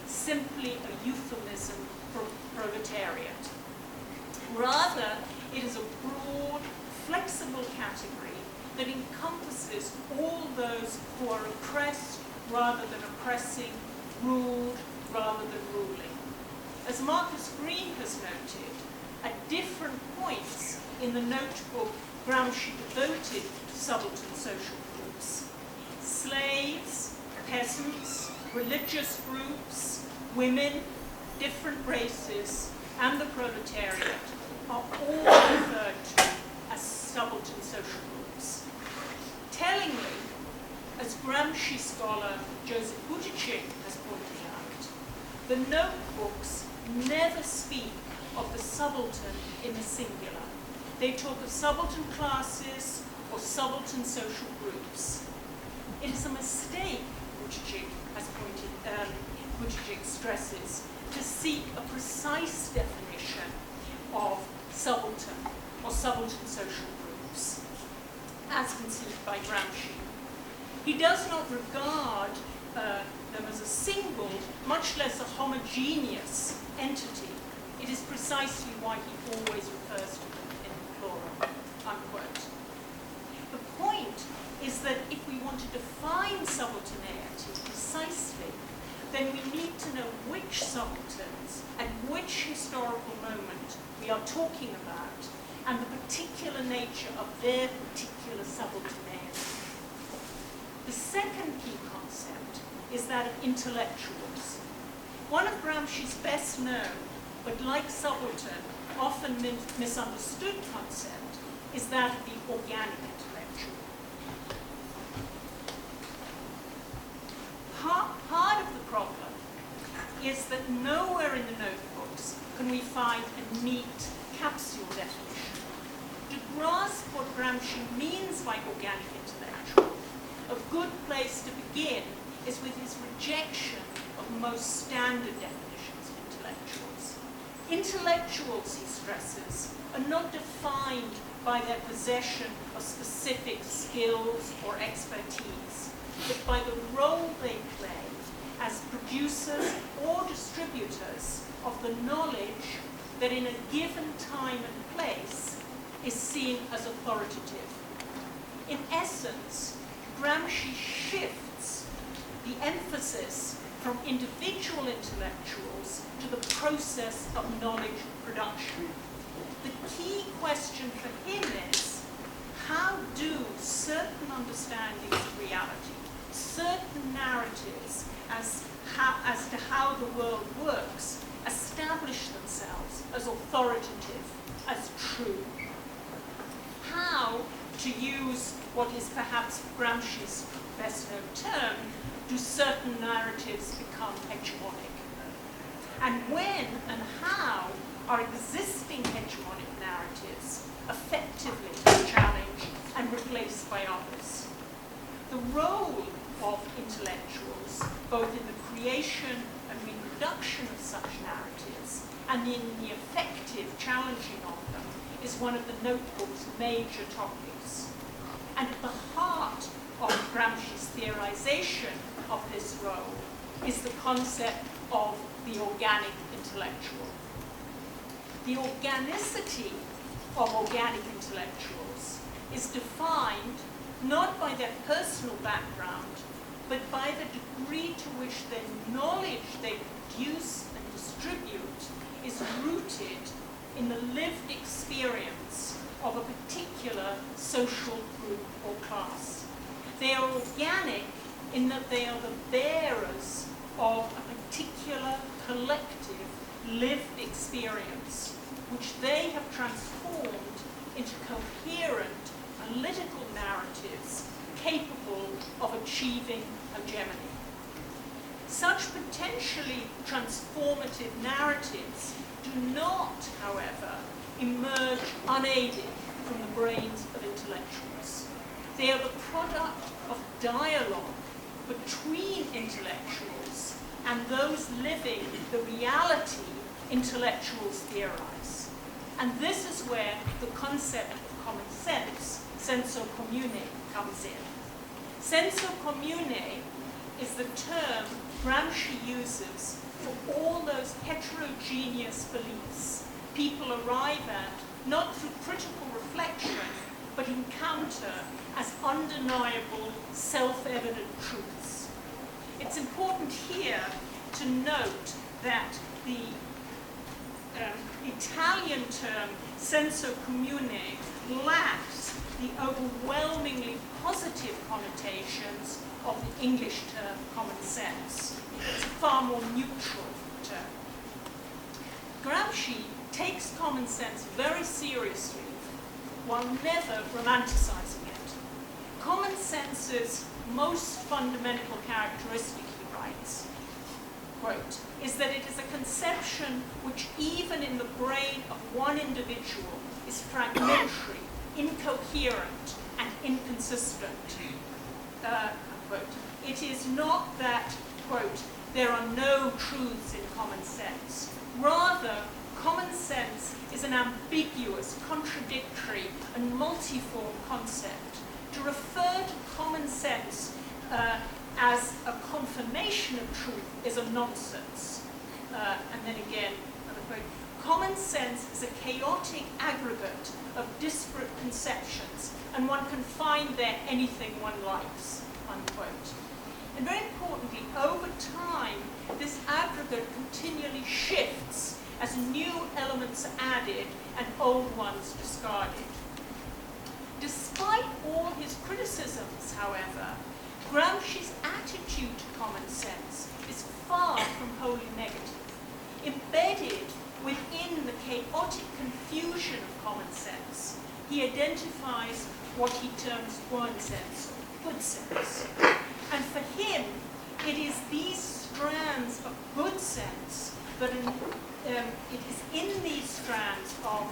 simply a euphemism for proletariat. Rather, it is a broad, flexible category that encompasses all those who are oppressed rather than oppressing, ruled rather than ruling. As Marcus Green has noted, at different points in the notebook Gramsci devoted to subaltern social groups, slaves, peasants, religious groups, women, different races, and the proletariat are all referred to as subaltern social groups. Tellingly, as Gramsci scholar Joseph Buttigieg has pointed out, the notebooks never speak of the subaltern in the singular. They talk of subaltern classes or subaltern social groups. It is a mistake, Buttigieg stresses, to seek a precise definition of subaltern or subaltern social groups, as conceived by Gramsci. He does not regard them as a single, much less a homogeneous entity. It is precisely why he always refers to them in the plural, unquote. The point is that if we want to define subalternity precisely, then we need to know which subalterns at which historical moment we are talking about and the particular nature of their particular subalternity. The second key concept is that of intellectuals. One of Gramsci's best known, but like subaltern, often misunderstood concept is that of the organic intellectual. Part of the problem is that nowhere in the notebooks can we find a neat capsule definition. To grasp what Gramsci means by organic intellectual, a good place to begin is with his rejection of most standard definitions of intellectuals. Intellectuals, he stresses, are not defined by their possession of specific skills or expertise, but by the role they play as producers or distributors of the knowledge that in a given time and place is seen as authoritative. In essence, Gramsci shifts the emphasis from individual intellectuals to the process of knowledge production. The key question for him is, how do certain understandings of reality, certain narratives as to how the world works, establish themselves as authoritative, as true? How, to use what is perhaps Gramsci's best known term, do certain narratives become hegemonic? And when and how are existing hegemonic narratives effectively challenged and replaced by others? The role of intellectuals, both in the creation and reproduction of such narratives and in the effective challenging of them, is one of the notebook's major topics. And at the heart of Gramsci's theorization of this role is the concept of the organic intellectual. The organicity of organic intellectuals is defined not by their personal background, but by the degree to which the knowledge they produce and distribute is rooted in the lived experience of a particular social group or class. They are organic in that they are the bearers of a particular collective lived experience, which they have transformed into coherent analytical narratives capable of achieving hegemony. Such potentially transformative narratives do not, however, emerge unaided from the brains of intellectuals. They are the product of dialogue between intellectuals and those living the reality intellectuals theorize. And this is where the concept of common sense, senso commune, comes in. Senso commune is the term Gramsci uses for all those heterogeneous beliefs people arrive at, not through critical reflection, but encounter as undeniable, self-evident truths. It's important here to note that the Italian term senso commune lacks the overwhelmingly positive connotations of the English term common sense. It's a far more neutral term. Gramsci takes common sense very seriously while never romanticizing it. Common sense's most fundamental characteristic, he writes, quote, is that it is a conception which even in the brain of one individual is fragmentary, incoherent, and inconsistent. Quote, it is not that, quote, there are no truths in common sense. Rather, common sense is an ambiguous, contradictory, and multiform concept. To refer to common sense as a confirmation of truth is a nonsense. And then again, another quote, common sense is a chaotic aggregate of disparate conceptions, and one can find there anything one likes, unquote. And very importantly, over time, this aggregate continually shifts as new elements are added and old ones discarded. Despite all his criticisms, however, Gramsci's attitude to common sense is far from wholly negative. Embedded within the chaotic confusion of common sense, he identifies what he terms one sense, or good sense. And for him, it is these strands of good sense that it is in these strands of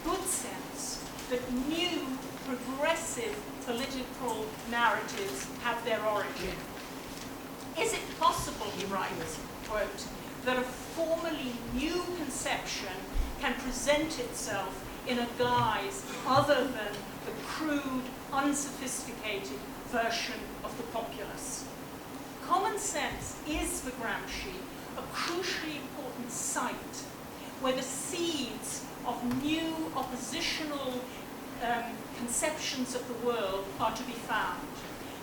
good sense that new progressive political narratives have their origin. Is it possible, he writes, quote, that a formally new conception can present itself in a guise other than the crude, unsophisticated version of the populace? Common sense is, for Gramsci, a crucially important site where the seeds of new oppositional conceptions of the world are to be found.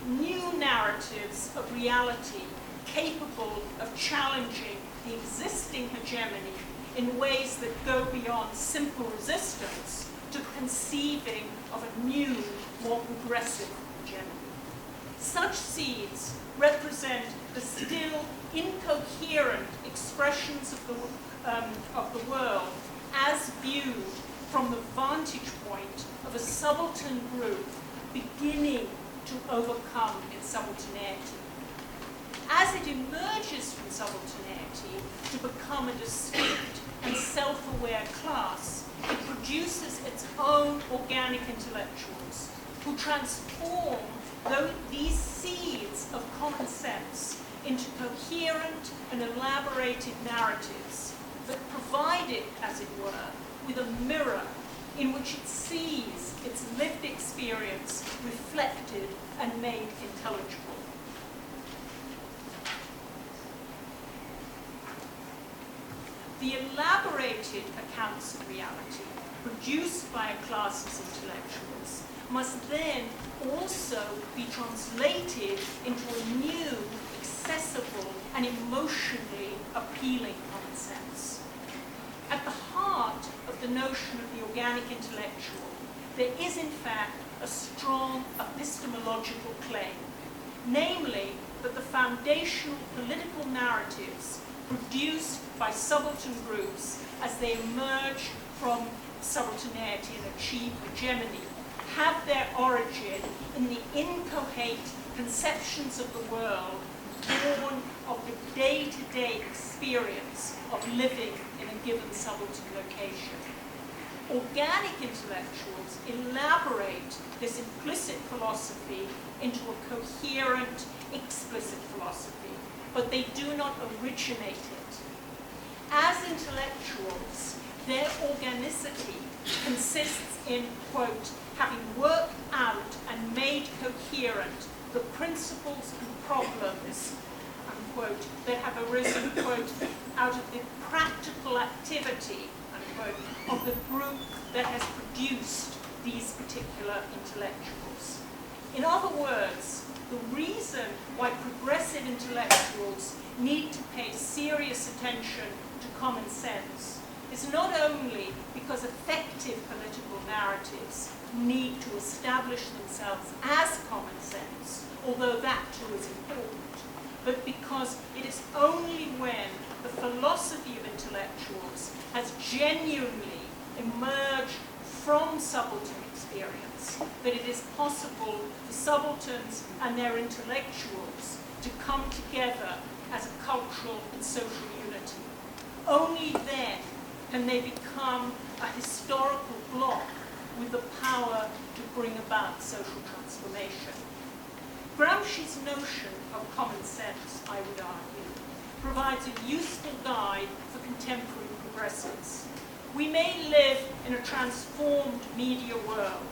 New narratives of reality capable of challenging the existing hegemony in ways that go beyond simple resistance to conceiving of a new, more progressive hegemony. Such seeds represent the still incoherent expressions of the world as viewed from the vantage point of a subaltern group beginning to overcome its subalternity. As it emerges from subalternity to become a distinct and self-aware class, it produces its own organic intellectuals who transform these seeds of common sense into coherent and elaborated narratives that provide it, as it were, with a mirror in which it sees its lived experience reflected and made intelligible. The elaborated accounts of reality produced by a class's intellectuals must then also be translated into a new, accessible, and emotionally appealing common sense. At the heart of the notion of the organic intellectual, there is in fact a strong epistemological claim, namely that the foundational political narratives produced by subaltern groups as they emerge from subalternity and achieve hegemony have their origin in the incoherent conceptions of the world born of the day-to-day experience of living in a given subaltern location. Organic intellectuals elaborate this implicit philosophy into a coherent, explicit philosophy, but they do not originate it. As intellectuals, their organicity consists in, quote, having worked out and made coherent the principles and problems, unquote, that have arisen, quote, out of the practical activity, unquote, of the group that has produced these particular intellectuals. In other words, the reason why progressive intellectuals need to pay serious attention to common sense is not only because effective political narratives need to establish themselves as common sense, although that too is important, but because it is only when the philosophy of intellectuals has genuinely emerged from subaltern experience that it is possible for subalterns and their intellectuals to come together as a cultural and social unity. Only then can they become a historical bloc with the power to bring about social transformation. Gramsci's notion of common sense, I would argue, provides a useful guide for contemporary progressives. We may live in a transformed media world,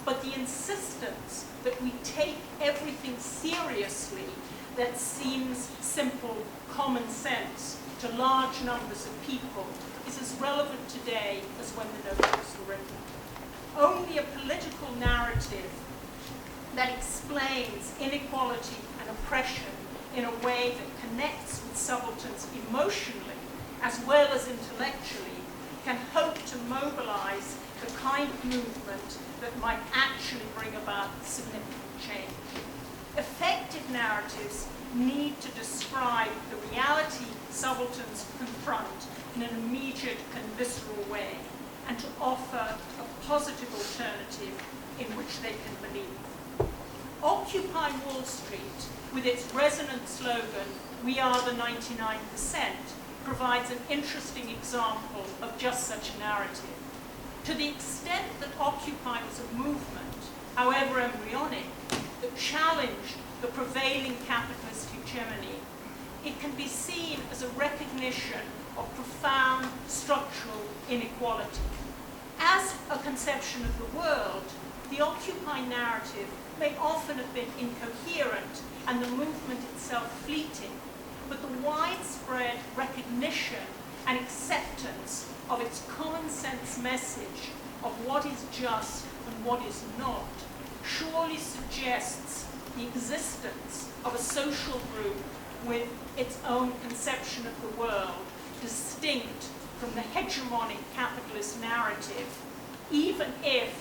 but the insistence that we take everything seriously that seems simple common sense to large numbers of people is as relevant today as when the notebooks were written. Only a political narrative that explains inequality and oppression in a way that connects with subalterns emotionally as well as intellectually can hope to mobilize the kind of movement that might actually bring about significant change. Effective narratives need to describe the reality subalterns confront in an immediate and visceral way, and to offer a positive alternative in which they can believe. Occupy Wall Street, with its resonant slogan, "We are the 99%, provides an interesting example of just such a narrative. To the extent that Occupy was a movement, however embryonic, that challenged the prevailing capitalist hegemony, it can be seen as a recognition of profound structural inequality. As a conception of the world, the Occupy narrative may often have been incoherent and the movement itself fleeting, but the widespread recognition and acceptance of its common sense message of what is just and what is not surely suggests the existence of a social group with its own conception of the world, distinct from the hegemonic capitalist narrative, even if,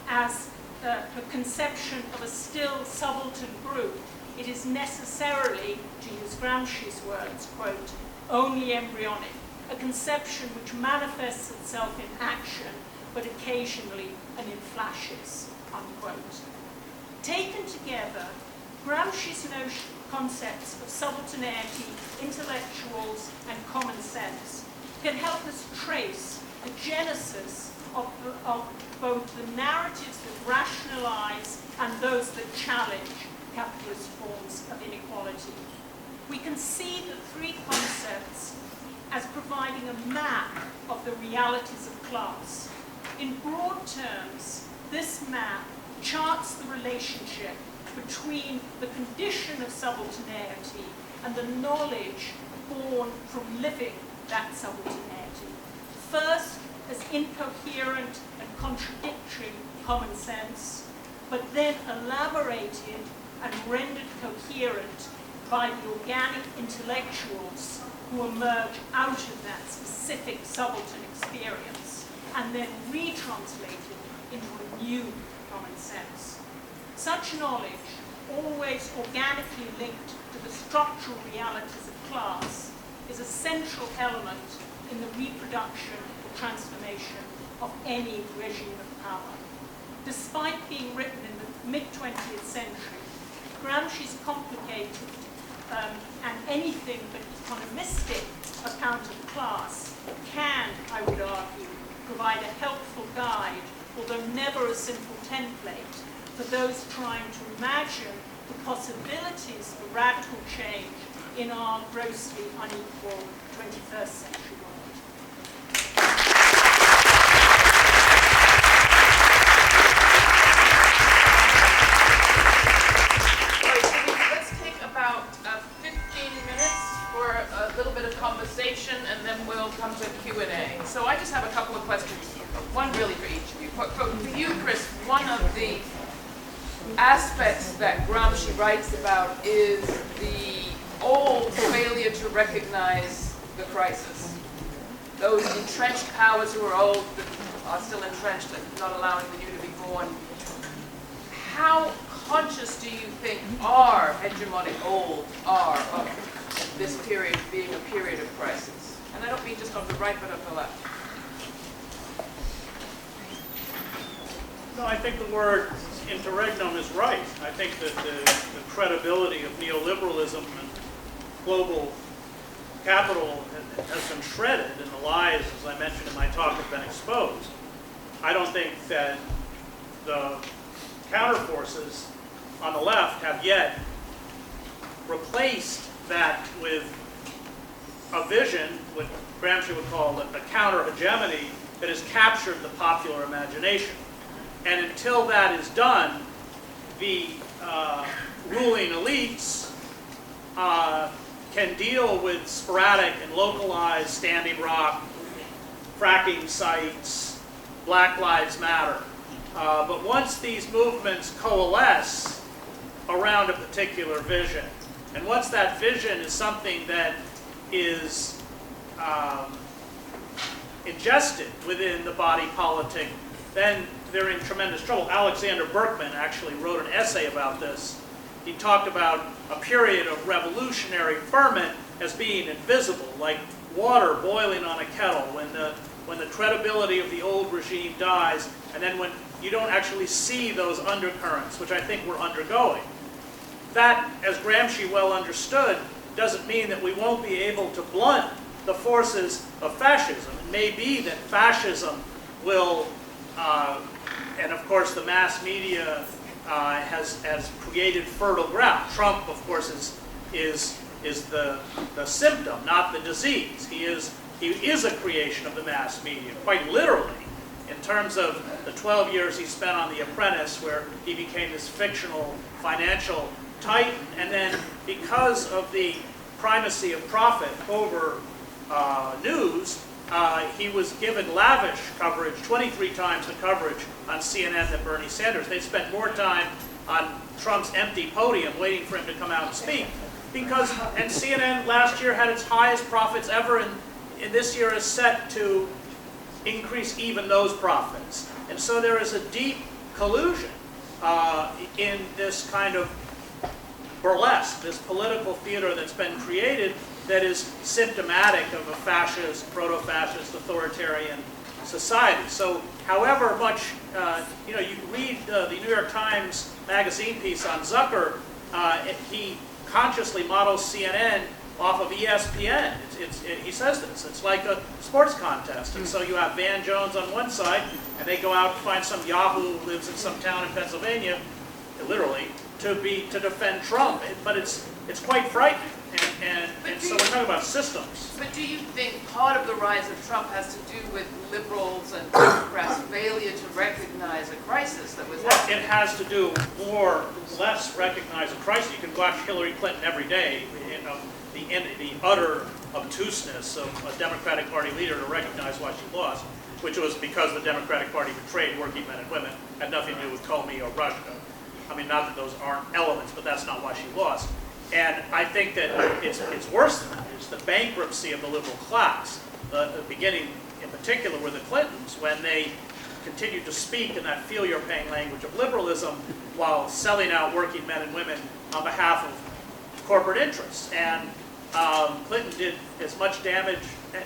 as a conception of a still subaltern group, it is necessarily, to use Gramsci's words, quote, only embryonic, a conception which manifests itself in action, but occasionally and in flashes, unquote. Taken together, Gramsci's concepts of subalternity, intellectuals, and common sense can help us trace the genesis of both the narratives that rationalize and those that challenge capitalist forms of inequality. We can see the three concepts as providing a map of the realities of class. In broad terms, this map charts the relationship between the condition of subalternity and the knowledge born from living that subalternity. First, as incoherent and contradictory common sense, but then elaborated and rendered coherent by the organic intellectuals who emerge out of that specific subaltern experience and then retranslated into a new common sense. Such knowledge, always organically linked to the structural realities of class, is a central element in the reproduction or transformation of any regime of power. Despite being written in the mid-20th century, Gramsci's complicated and anything but economistic account of class can, I would argue, provide a helpful guide, although never a simple template, for those trying to imagine the possibilities for radical change in our grossly unequal 21st century world. Let's take about 15 minutes for a little bit of conversation, and then we'll come to Q&A. So I just have a couple of questions, one really for each of you. For you, Chris, one of the aspects that Gramsci writes about is the old failure to recognize the crisis. Those entrenched powers who are old are still entrenched and not allowing the new to be born. How conscious do you think our hegemonic old are of this period being a period of crisis? And I don't mean just of the right, but of the left. No, I think the word interregnum is right. I think that the credibility of neoliberalism and global capital has been shredded, and the lies, as I mentioned in my talk, have been exposed. I don't think that the counterforces on the left have yet replaced that with a vision, what Gramsci would call a counter-hegemony, that has captured the popular imagination. And until that is done, the ruling elites can deal with sporadic and localized Standing Rock, fracking sites, Black Lives Matter. But once these movements coalesce around a particular vision, and once that vision is something that is ingested within the body politic, then they're in tremendous trouble. Alexander Berkman actually wrote an essay about this. He talked about a period of revolutionary ferment as being invisible, like water boiling on a kettle. When the when the credibility of the old regime dies, and then when you don't actually see those undercurrents, which I think we're undergoing. That, as Gramsci well understood, doesn't mean that we won't be able to blunt the forces of fascism. It may be that fascism will, and of course the mass media has created fertile ground. Trump, of course, is the symptom, not the disease. He is a creation of the mass media, quite literally, in terms of the 12 years he spent on The Apprentice, where he became this fictional financial titan, and then because of the primacy of profit over news, he was given lavish coverage, 23 times the coverage on CNN than Bernie Sanders. They spent more time on Trump's empty podium waiting for him to come out and speak. And CNN last year had its highest profits ever, and this year is set to increase even those profits. And so there is a deep collusion in this kind of burlesque, this political theater that's been created that is symptomatic of a fascist, proto-fascist, authoritarian society. So however much, you read the New York Times magazine piece on Zucker, he consciously models CNN off of ESPN. He says this, it's like a sports contest. And so you have Van Jones on one side, and they go out and find some Yahoo who lives in some town in Pennsylvania, literally, to defend Trump. But it's quite frightening. And so we're talking about systems. But do you think part of the rise of Trump has to do with liberals and Democrats' failure to recognize a crisis that was happening? It has to do less recognize a crisis. You can watch Hillary Clinton every day, the utter obtuseness of a Democratic Party leader to recognize why she lost, which was because the Democratic Party betrayed working men and women, had nothing to do with Comey or Russia. I mean, not that those aren't elements, but that's not why she lost. And I think that it's worse than that. It's the bankruptcy of the liberal class, beginning in particular with the Clintons, when they continued to speak in that feel-your-pain language of liberalism while selling out working men and women on behalf of corporate interests. And Clinton did as much damage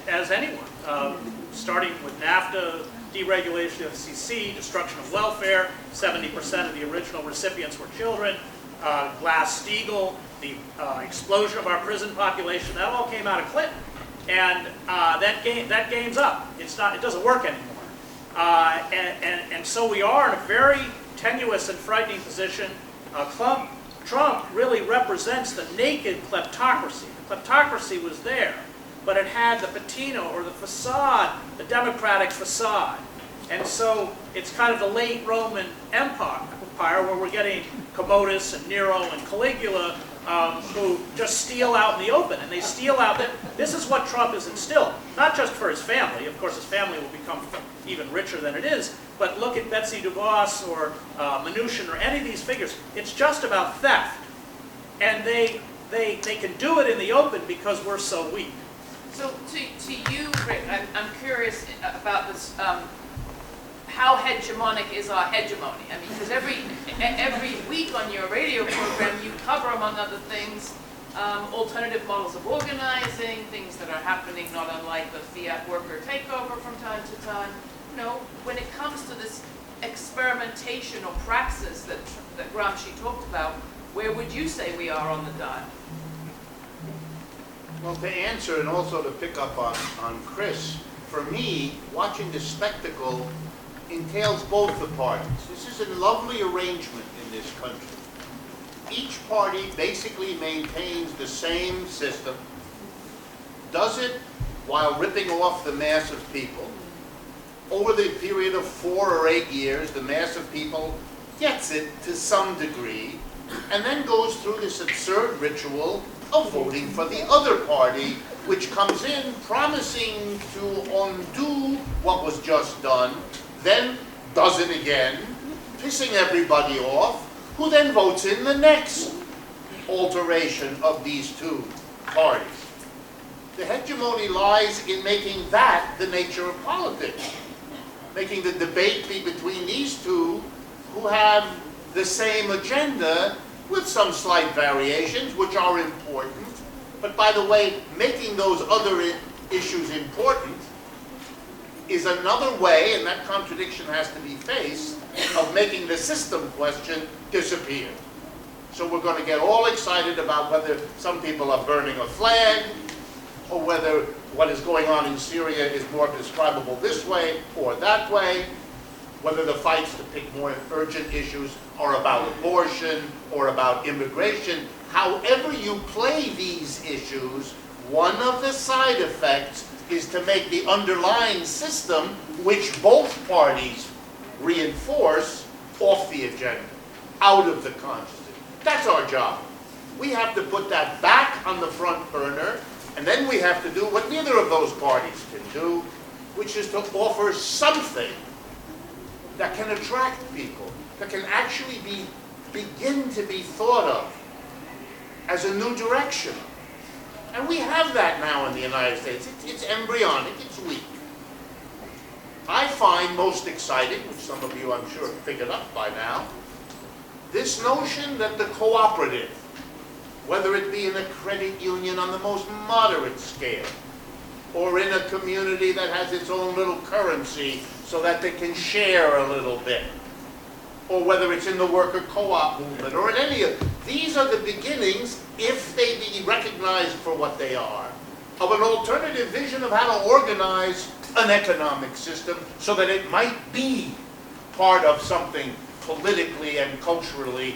as anyone, starting with NAFTA, deregulation of the FCC, destruction of welfare, 70% of the original recipients were children, Glass-Steagall, the explosion of our prison population, that all came out of Clinton. And that game's up. It doesn't work anymore. And so we are in a very tenuous and frightening position. Trump really represents the naked kleptocracy. The kleptocracy was there, but it had the patina or the facade, the democratic facade. And so it's kind of the late Roman Empire where we're getting Commodus and Nero and Caligula who just steal out in the open. And they steal out that this is what Trump has instilled, not just for his family. Of course, his family will become even richer than it is. But look at Betsy DuBois or Mnuchin or any of these figures. It's just about theft. And they can do it in the open because we're so weak. So to you, Rick, I'm curious about this. How hegemonic is our hegemony? I mean, because every week on your radio program you cover, among other things, alternative models of organizing, things that are happening not unlike the fiat worker takeover from time to time. When it comes to this experimentation or praxis that Gramsci talked about, where would you say we are on the dial? Well, to answer and also to pick up on Chris, for me, watching the spectacle entails both the parties. This is a lovely arrangement in this country. Each party basically maintains the same system, does it while ripping off the mass of people. Over the period of 4 or 8 years, the mass of people gets it to some degree, and then goes through this absurd ritual of voting for the other party, which comes in promising to undo what was just done, then does it again, pissing everybody off, who then votes in the next alteration of these two parties. The hegemony lies in making that the nature of politics, making the debate be between these two who have the same agenda with some slight variations, which are important. But by the way, making those other issues important is another way, and that contradiction has to be faced, of making the system question disappear. So we're going to get all excited about whether some people are burning a flag, or whether what is going on in Syria is more describable this way or that way, whether the fights to pick more urgent issues are about abortion or about immigration. However you play these issues, one of the side effects is to make the underlying system, which both parties reinforce, off the agenda, out of the consciousness. That's our job. We have to put that back on the front burner, and then we have to do what neither of those parties can do, which is to offer something that can attract people, that can actually begin to be thought of as a new direction. And we have that now in the United States. It's embryonic, it's weak. I find most exciting, which some of you I'm sure have figured up by now, this notion that the cooperative, whether it be in a credit union on the most moderate scale, or in a community that has its own little currency so that they can share a little bit, or whether it's in the worker co-op movement, or in any of these are the beginnings, if they be recognized for what they are, of an alternative vision of how to organize an economic system so that it might be part of something politically and culturally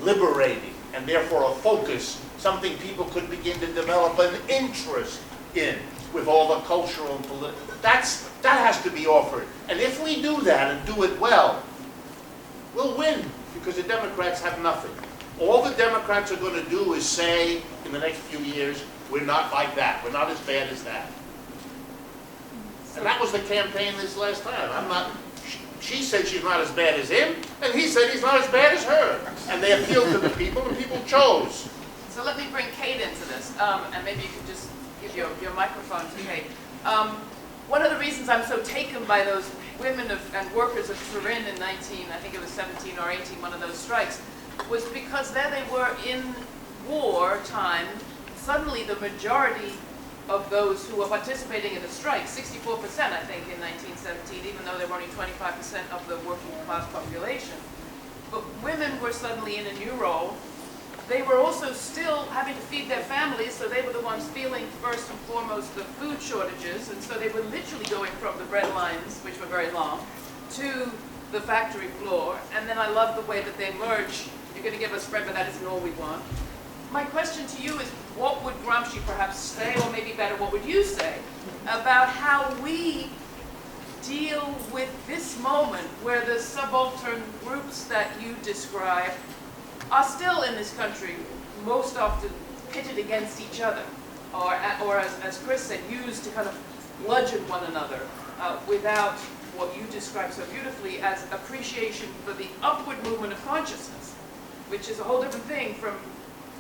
liberating, and therefore a focus, something people could begin to develop an interest in, with all the cultural and political. That has to be offered. And if we do that and do it well, we'll win, because the Democrats have nothing. All the Democrats are going to do is say, in the next few years, we're not like that. We're not as bad as that. And that was the campaign this last time. She said she's not as bad as him, and he said he's not as bad as her. And they appealed to the people, and people chose. So let me bring Kate into this, and maybe you could just give your microphone to Kate. One of the reasons I'm so taken by those women and workers of Turin in I think it was 17 or 18, one of those strikes, was because there they were in wartime. Suddenly the majority of those who were participating in the strike, 64% I think in 1917, even though they were only 25% of the working class population. But women were suddenly in a new role. They were also still having to feed their families, so they were the ones feeling first and foremost the food shortages, and so they were literally going from the bread lines, which were very long, to the factory floor. And then I love the way that they merge. You're going to give us bread, but that isn't all we want. My question to you is, what would Gramsci perhaps say, or maybe better, what would you say, about how we deal with this moment where the subaltern groups that you describe are still in this country most often pitted against each other, or as Chris said, used to kind of bludgeon one another without what you describe so beautifully as appreciation for the upward movement of consciousness, which is a whole different thing from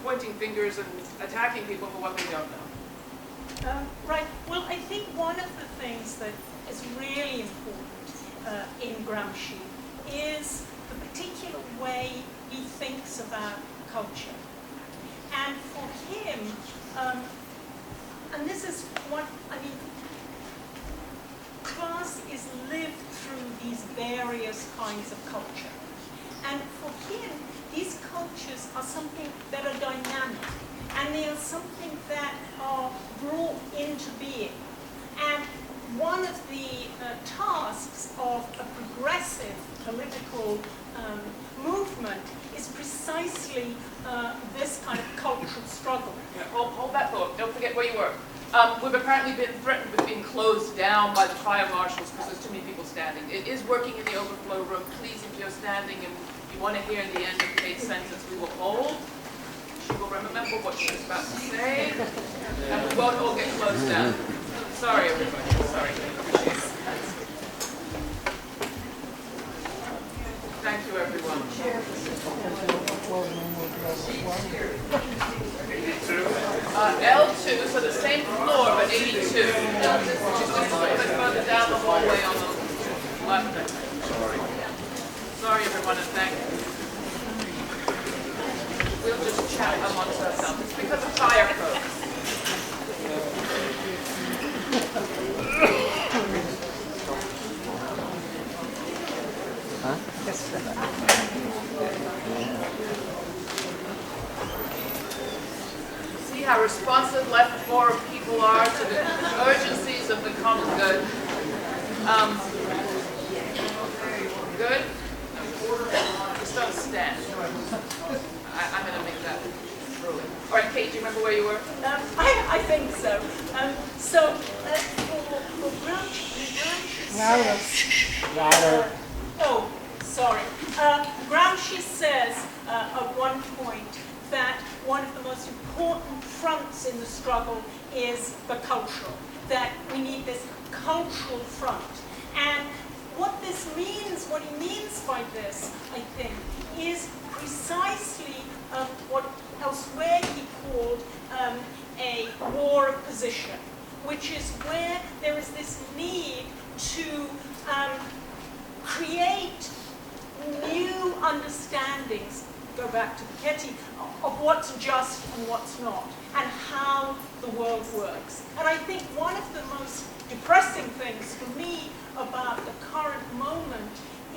pointing fingers and attacking people for what they don't know. Right. Well, I think one of the things that is really important in Gramsci is the particular way he thinks about culture. And for him, and this is what, I mean, class is lived through these various kinds of culture. And for him, these cultures are something that are dynamic, and they are something that are brought into being. And one of the tasks of a progressive political movement is precisely this kind of cultural struggle. Yeah, hold that thought. Don't forget where you were. We've apparently been threatened with being closed down by the fire marshals because there's too many people standing. It is working in the overflow room. Please, if you're standing and you want to hear the end of Kate's sentence, we will hold. She will remember what she was about to say, and we won't all get closed down. Sorry, everybody. Sorry. Appreciate it. Thank you, everyone. L2, so the same floor, but 82. Which is just a little bit further down the hallway on the left. Sorry, everyone, and thank you. We'll just chat amongst ourselves. It's because of fire code. how responsive left forum people are to the urgencies of the common good. Good? Just don't stand. I'm going to make that ruling. All right, Kate, do you remember where you were? I think so. For Gramsci Louder. oh, sorry. Gramsci says at one point that one of the most important fronts in the struggle is the cultural, that we need this cultural front. And what this means, what he means by this, I think, is precisely what elsewhere he called a war of position, which is where there is this need to create new understandings, go back to Piketty, of what's just and what's not, and how the world works. And I think one of the most depressing things for me about the current moment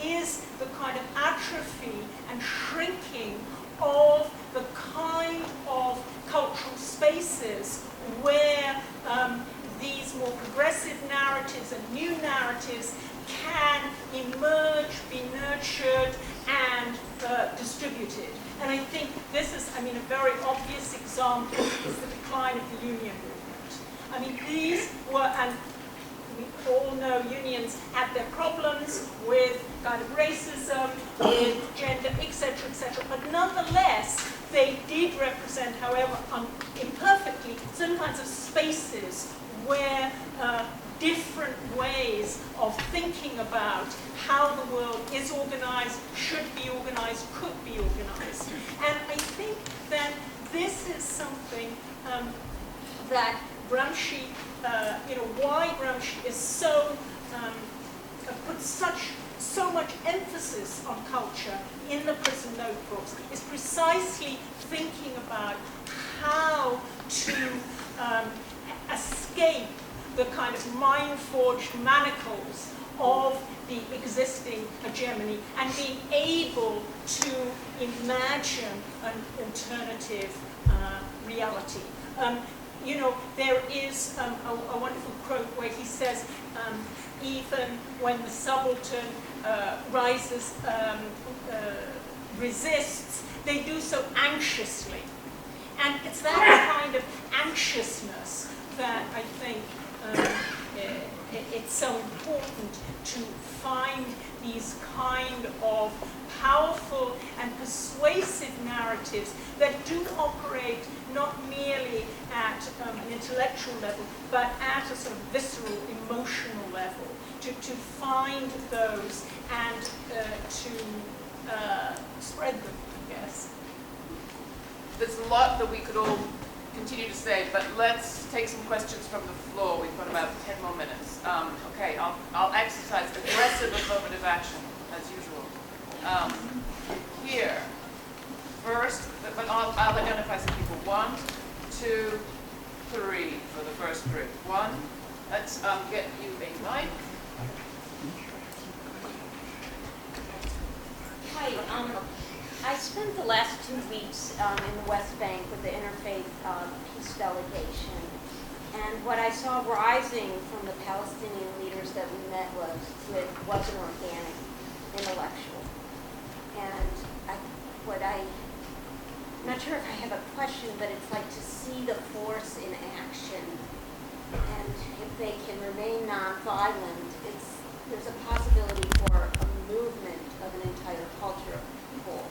is the kind of atrophy and shrinking of the kind of cultural spaces where these more progressive narratives and new narratives can emerge, be nurtured, and distributed. And I think this is, a very obvious example is the decline of the union movement. These were, and we all know unions had their problems with kind of racism, with gender, etc., but nonetheless, they did represent, however imperfectly, certain kinds of spaces where different ways of thinking about how the world is organized, should be organized, could be organized. And I think that this is something that Gramsci, why Gramsci is so, puts so much emphasis on culture in the prison notebooks, is precisely thinking about how to escape the kind of mind-forged manacles of the existing hegemony and being able to imagine an alternative reality. There is a wonderful quote where he says, even when the subaltern rises, resists, they do so anxiously. And it's that kind of anxiousness that I think it's so important to find these kind of powerful and persuasive narratives that do operate not merely at an intellectual level, but at a sort of visceral, emotional level, to find those and to spread them, I guess. There's a lot that we could all continue to say, but let's take some questions from the floor. We've got about 10 more minutes. Okay, I'll exercise aggressive affirmative action, as usual. Here, first, but I'll identify some people. 1, 2, 3 for the first group. 1, let's get you a mic. Hi, I spent the last 2 weeks in the West Bank with the Interfaith Peace Delegation, and what I saw rising from the Palestinian leaders that we met wasn't organic, intellectual. And I'm not sure if I have a question, but it's like to see the force in action, and if they can remain nonviolent, there's a possibility for a movement of an entire culture of people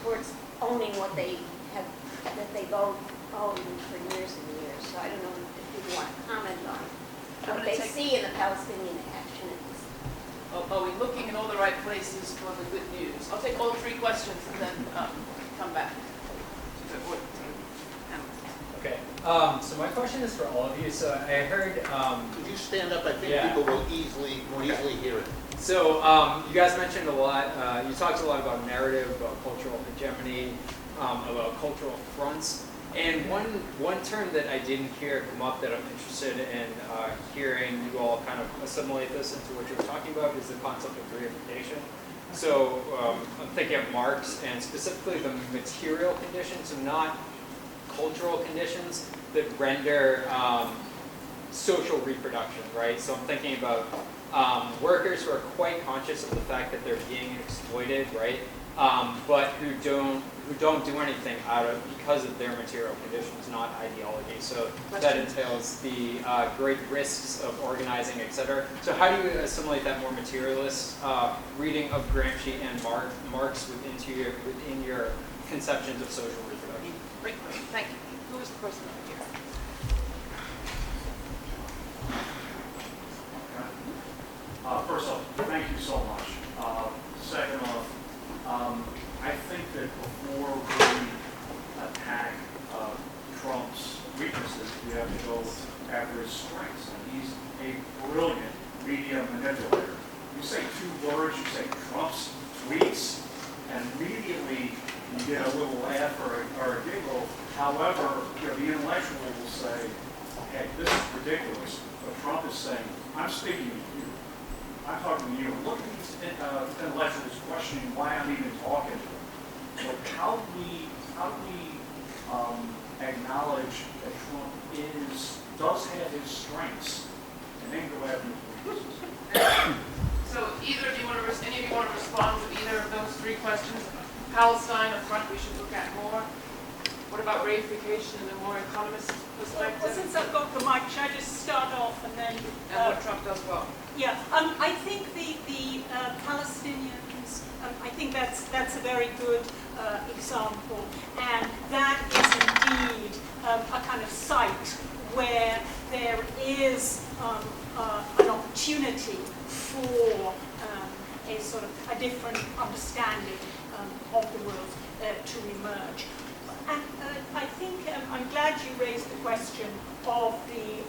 towards owning what they have, that they've owned for years and years. So I don't know if people want to comment on what they see in the Palestinian action. Are we looking in all the right places for the good news? I'll take all 3 questions and then come back to the order. Okay, so my question is for all of you. So I heard... Could you stand up? I think people will more easily hear it. So you guys mentioned a lot, you talked a lot about narrative, about cultural hegemony, about cultural fronts. And one term that I didn't hear come up that I'm interested in hearing you all kind of assimilate this into what you're talking about is the concept of reification. So I'm thinking of Marx and specifically the material conditions, so not cultural conditions that render social reproduction, right? So I'm thinking about workers who are quite conscious of the fact that they're being exploited, right? But who don't do anything because of their material conditions, not ideology. So that entails the great risks of organizing, etc. So how do you assimilate that more materialist reading of Gramsci and Marx within your conceptions of social reproduction? Great question. Thank you. Who is the person over here? First off, thank you so much. Second off, I think that before we attack Trump's weaknesses, we have to go after his strengths. And he's a brilliant media manipulator. You say two words, you say Trump's tweets, and immediately you get a little laugh or a giggle. However, the intellectual will say, hey, this is ridiculous. But Trump is saying, I'm speaking to you. I'm talking to you. Look at these intellectuals questioning why I'm even talking to them. But how do we acknowledge that Trump does have his strengths, and then go after his weaknesses? So either of you want to, any of you want to respond to either of those three questions? Palestine up front we should look at more. What about reification in a more economist perspective? Well, since I've got the mic, should I just start off and then... And what Trump does well? Yeah, I think the Palestinians, I think that's a very good example, and that is indeed a kind of site where there is an opportunity for a sort of a different understanding of the world to emerge. And I think I'm glad you raised the question of the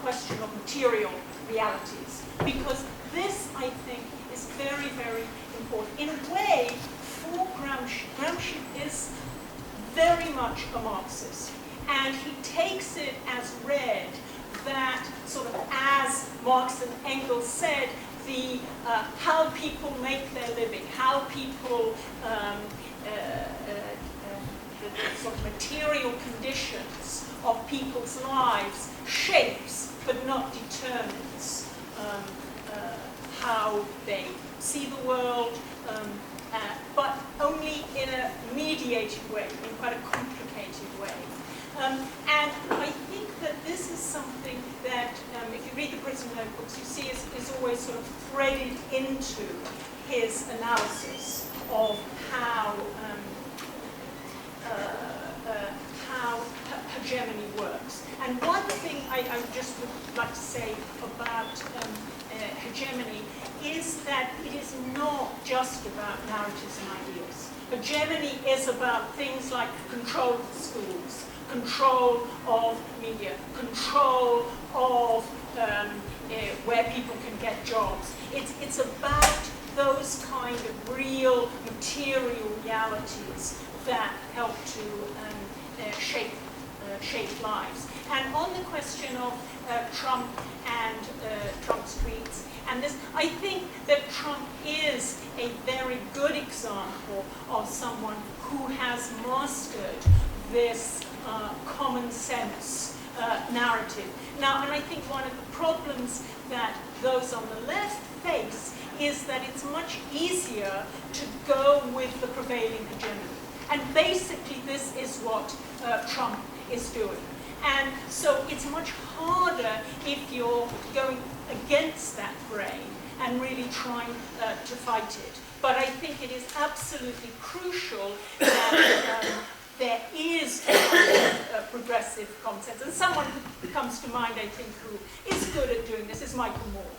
question of material realities, because this, I think, is very, very important. In a way, for Gramsci is very much a Marxist, and he takes it as read that sort of, as Marx and Engels said, the how people make their living, how people the sort of material conditions of people's lives shapes but not determines how they see the world, but only in a mediated way, in quite a complicated way. And I think that this is something that, if you read the prison notebooks, you see is always sort of threaded into his analysis of how hegemony works. And one thing I just would like to say about hegemony is that it is not just about narratives and ideas. Hegemony is about things like control of the schools, control of media, control of where people can get jobs. It's about those kind of real material realities that help to shape lives. And on the question of Trump and Trump's tweets, and this, I think that Trump is a very good example of someone who has mastered this common sense narrative. Now, and I think one of the problems that those on the left face is that it's much easier to go with the prevailing hegemony. And basically this is what Trump is doing. And so it's much harder if you're going against that grain and really trying to fight it. But I think it is absolutely crucial that there is a progressive consensus. And someone who comes to mind, I think, who is good at doing this is Michael Moore.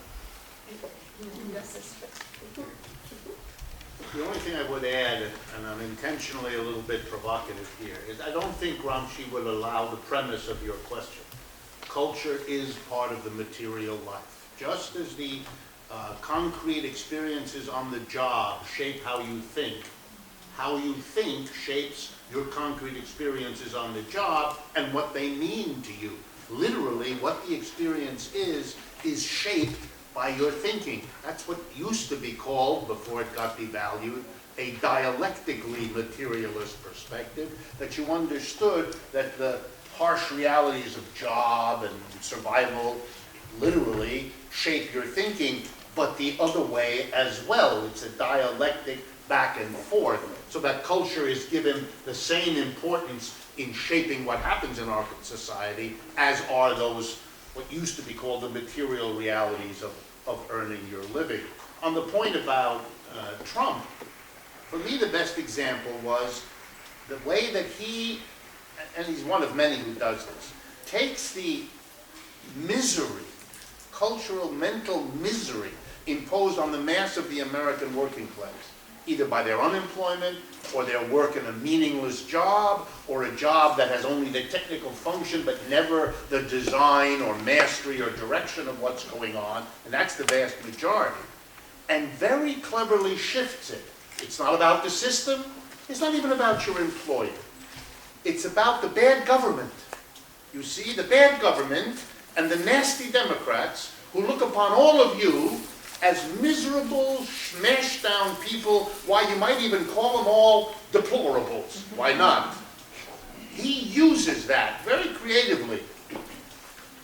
The only thing I would add, and I'm intentionally a little bit provocative here, is I don't think Gramsci will allow the premise of your question. Culture is part of the material life. Just as the concrete experiences on the job shape how you think shapes your concrete experiences on the job and what they mean to you. Literally, what the experience is shaped by your thinking. That's what used to be called, before it got devalued, a dialectically materialist perspective, that you understood that the harsh realities of job and survival literally shape your thinking, but the other way as well. It's a dialectic back and forth, so that culture is given the same importance in shaping what happens in our society as are those, what used to be called the material realities of earning your living. On the point about Trump, for me the best example was the way that he, and he's one of many who does this, takes the misery, cultural, mental misery imposed on the mass of the American working class, either by their unemployment, or their work in a meaningless job, or a job that has only the technical function but never the design or mastery or direction of what's going on, and that's the vast majority, and very cleverly shifts it. It's not about the system, it's not even about your employer. It's about the bad government. You see, the bad government and the nasty Democrats who look upon all of you as miserable, smashed down people, why you might even call them all deplorables. Why not? He uses that very creatively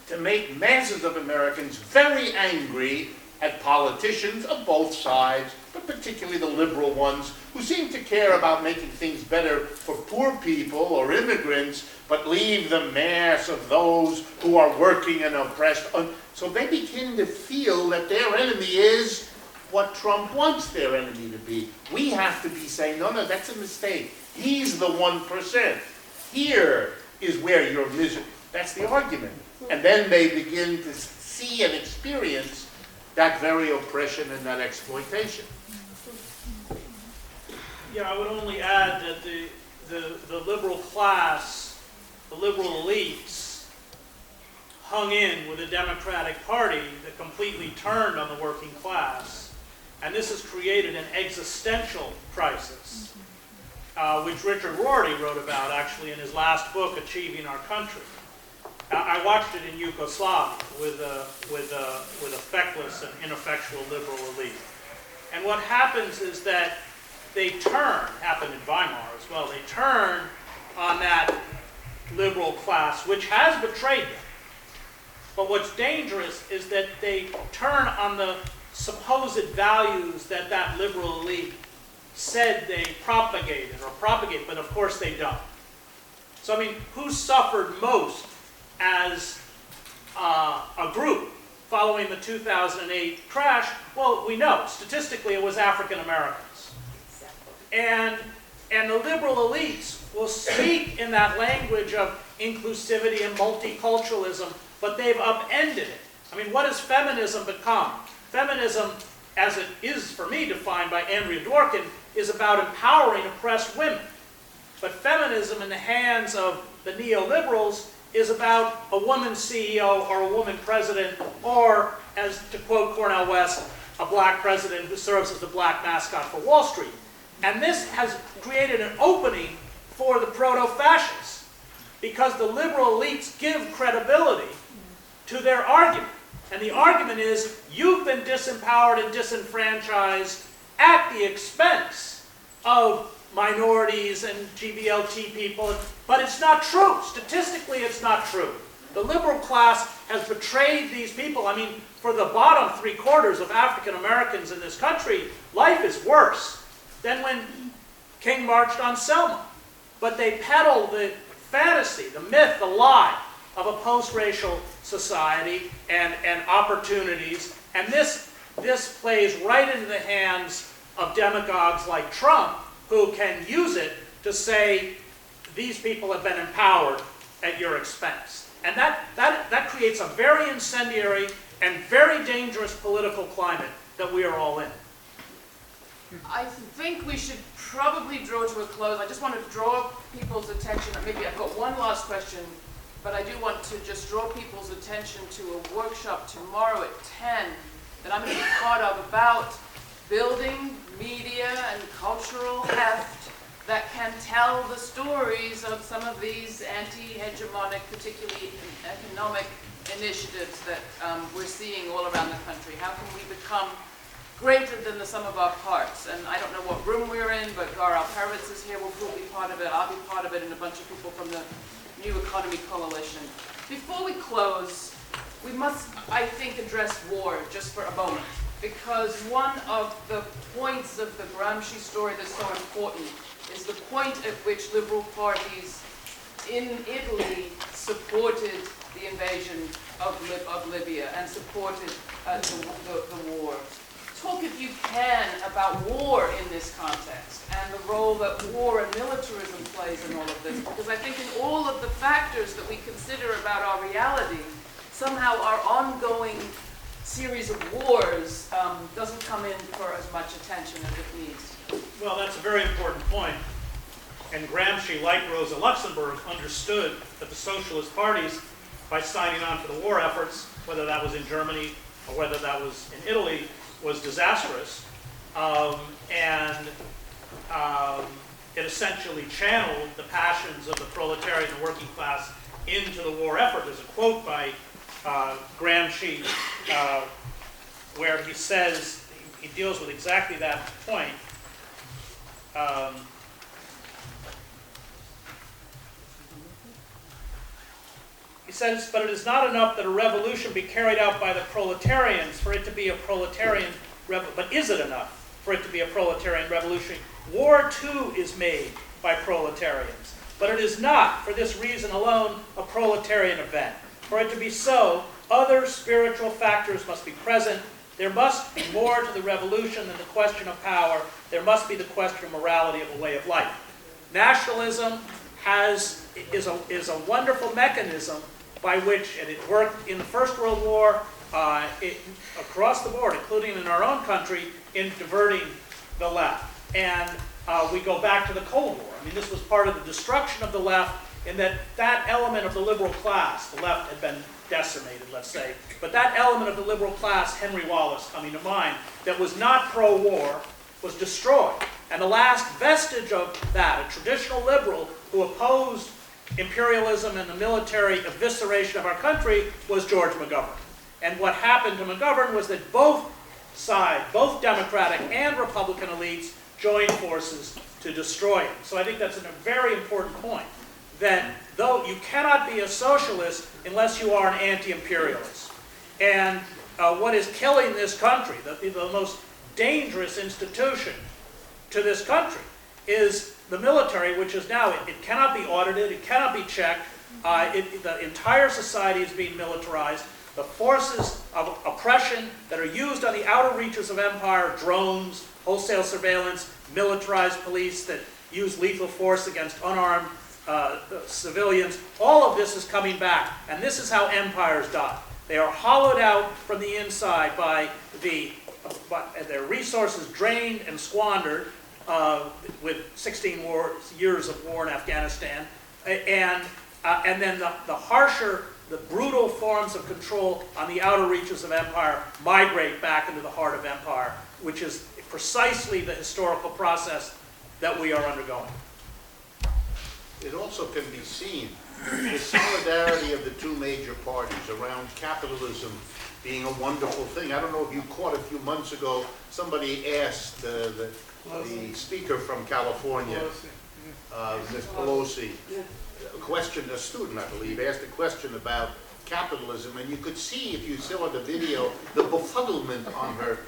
to make masses of Americans very angry at politicians of both sides, but particularly the liberal ones, who seem to care about making things better for poor people or immigrants, but leave the mass of those who are working and oppressed. So they begin to feel that their enemy is what Trump wants their enemy to be. We have to be saying, no, no, that's a mistake. He's the 1%. Here is where you're miserable. That's the argument. And then they begin to see and experience that very oppression and that exploitation. Yeah, I would only add that the liberal class, the liberal elites, hung in with the Democratic Party that completely turned on the working class. And this has created an existential crisis, which Richard Rorty wrote about actually in his last book, Achieving Our Country. I watched it in Yugoslavia with a feckless and ineffectual liberal elite. And what happens is that they turn, happened in Weimar as well, they turn on that liberal class, which has betrayed them. But what's dangerous is that they turn on the supposed values that that liberal elite said they propagated, but of course they don't. So, I mean, who suffered most as a group following the 2008 crash? Well, we know, statistically, it was African Americans. And the liberal elites will speak in that language of inclusivity and multiculturalism, but they've upended it. I mean, what has feminism become? Feminism, as it is for me defined by Andrea Dworkin, is about empowering oppressed women. But feminism in the hands of the neoliberals is about a woman CEO or a woman president, or, as to quote Cornel West, a black president who serves as the black mascot for Wall Street. And this has created an opening for the proto-fascists, because the liberal elites give credibility to their argument. And the argument is, you've been disempowered and disenfranchised at the expense of minorities and GBLT people, but it's not true. Statistically, it's not true. The liberal class has betrayed these people. I mean, for the bottom 3/4 of African Americans in this country, life is worse than when King marched on Selma. But they peddle the fantasy, the myth, the lie of a post-racial society and opportunities. And this plays right into the hands of demagogues like Trump, who can use it to say, these people have been empowered at your expense. And that creates a very incendiary and very dangerous political climate that we are all in. I think we should probably draw to a close. I just want to draw people's attention, or maybe I've got one last question, but I do want to just draw people's attention to a workshop tomorrow at 10 that I'm going to be part of about building media and cultural heft that can tell the stories of some of these anti-hegemonic, particularly economic initiatives that we're seeing all around the country. How can we become greater than the sum of our parts? And I don't know what room we're in, but Gar Alperovitz is here. We'll be part of it. I'll be part of it, and a bunch of people from the New Economy Coalition. Before we close, we must, I think, address war just for a moment, because one of the points of the Gramsci story that's so important is the point at which liberal parties in Italy supported the invasion of Libya and supported the war. Talk, if you can, about war in this context and the role that war and militarism plays in all of this, because I think in all of the factors that we consider about our reality, somehow our ongoing series of wars doesn't come in for as much attention as it needs. Well, that's a very important point. And Gramsci, like Rosa Luxemburg, understood that the socialist parties, by signing on for the war efforts, whether that was in Germany or whether that was in Italy, was disastrous. It essentially channeled the passions of the proletariat and the working class into the war effort. There's a quote by Gramsci where he says, he deals with exactly that point. He says, but it is not enough that a revolution be carried out by the proletarians for it to be a proletarian revolution. But is it enough for it to be a proletarian revolution? War, too, is made by proletarians. But it is not, for this reason alone, a proletarian event. For it to be so, other spiritual factors must be present. There must be more to the revolution than the question of power. There must be the question of morality of a way of life. Nationalism is a wonderful mechanism by which, and it worked in the First World War, across the board, including in our own country, in diverting the left. And we go back to the Cold War. I mean, this was part of the destruction of the left, in that that element of the liberal class, the left had been decimated, let's say, but that element of the liberal class, Henry Wallace coming to mind, that was not pro-war, was destroyed. And the last vestige of that, a traditional liberal who opposed imperialism and the military evisceration of our country, was George McGovern. And what happened to McGovern was that both sides, both Democratic and Republican elites, joined forces to destroy him. So I think that's a very important point, that though you cannot be a socialist unless you are an anti-imperialist. And what is killing this country, the most dangerous institution to this country, is the military, which is now, it cannot be audited, it cannot be checked. The entire society is being militarized. The forces of oppression that are used on the outer reaches of empire, drones, wholesale surveillance, militarized police that use lethal force against unarmed civilians, all of this is coming back. And this is how empires die. They are hollowed out from the inside by their resources drained and squandered with 16 years of war in Afghanistan, and then the harsher, the brutal forms of control on the outer reaches of empire migrate back into the heart of empire, which is precisely the historical process that we are undergoing. It also can be seen, the solidarity of the two major parties around capitalism being a wonderful thing. I don't know if you caught a few months ago, somebody asked the speaker from California, Ms. Pelosi, a student, I believe, asked a question about capitalism, and you could see, if you saw the video, the befuddlement on her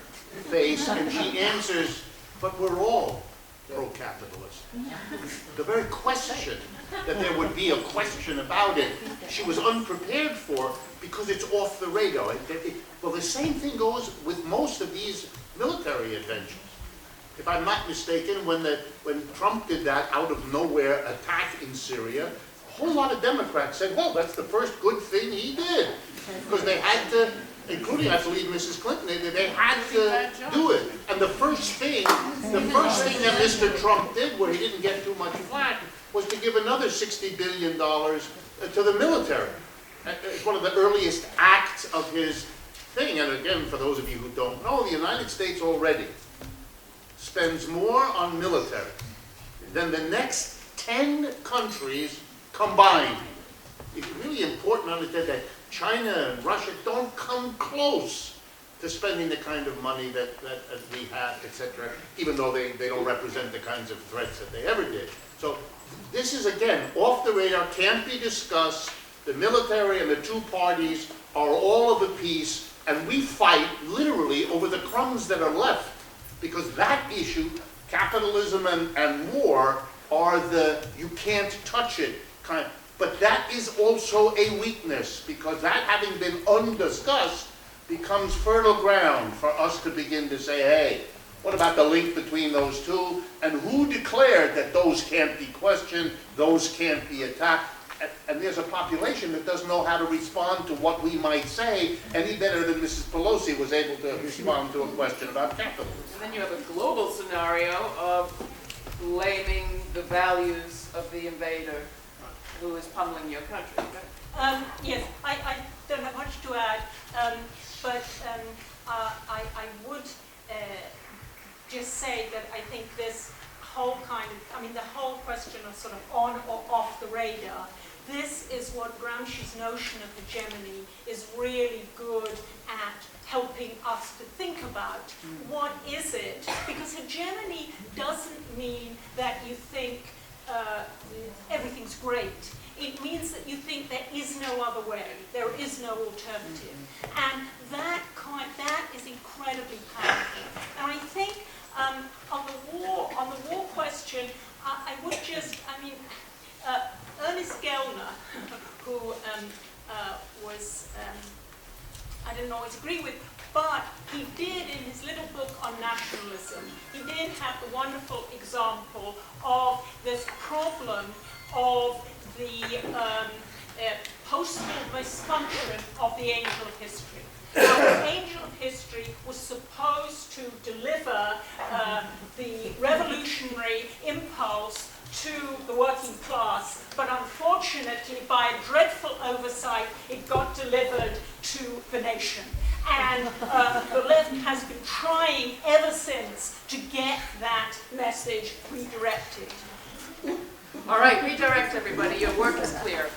face, and she answers, but we're all pro-capitalist. The very question, that there would be a question about it, she was unprepared for, because it's off the radar. Well, the same thing goes with most of these military adventures. If I'm not mistaken, when Trump did that out of nowhere attack in Syria, a whole lot of Democrats said, well, that's the first good thing he did. Because they had to, including, I believe, Mrs. Clinton, they had to do it. And the first thing that Mr. Trump did, where he didn't get too much flack, was to give another $60 billion to the military. It's one of the earliest acts of his thing. And again, for those of you who don't know, the United States already spends more on military than the next 10 countries combined. It's really important to understand that China and Russia don't come close to spending the kind of money that we have, etc., even though they don't represent the kinds of threats that they ever did. So this is, again, off the radar, can't be discussed. The military and the two parties are all of a piece, and we fight literally over the crumbs that are left, because that issue, capitalism and war, are the you can't touch it kind. But that is also a weakness, because that having been undiscussed becomes fertile ground for us to begin to say, hey, what about the link between those two? And who declared that those can't be questioned, those can't be attacked? And there's a population that doesn't know how to respond to what we might say any better than Mrs. Pelosi was able to respond to a question about capitalism. And then you have a global scenario of blaming the values of the invader who is pummeling your country. Yes, I don't have much to add, but I would just say that I think this whole kind of, the whole question of sort of on or off the radar, this is what Gramsci's notion of hegemony is really good at helping us to think about. What is it? Because hegemony doesn't mean that you think everything's great. It means that you think there is no other way, there is no alternative. And that is incredibly powerful. And I think on the war question, I would just, Ernest Gellner, who was, I don't always agree with, but he did, in his little book on nationalism, he did have the wonderful example of this problem of the postal misfunction of the angel of history. Now, the angel of history was supposed to deliver the revolutionary impulse to the working class, but unfortunately, by a dreadful oversight, it got delivered to the nation. And the left has been trying ever since to get that message redirected. All right, redirect everybody. Your work is clear.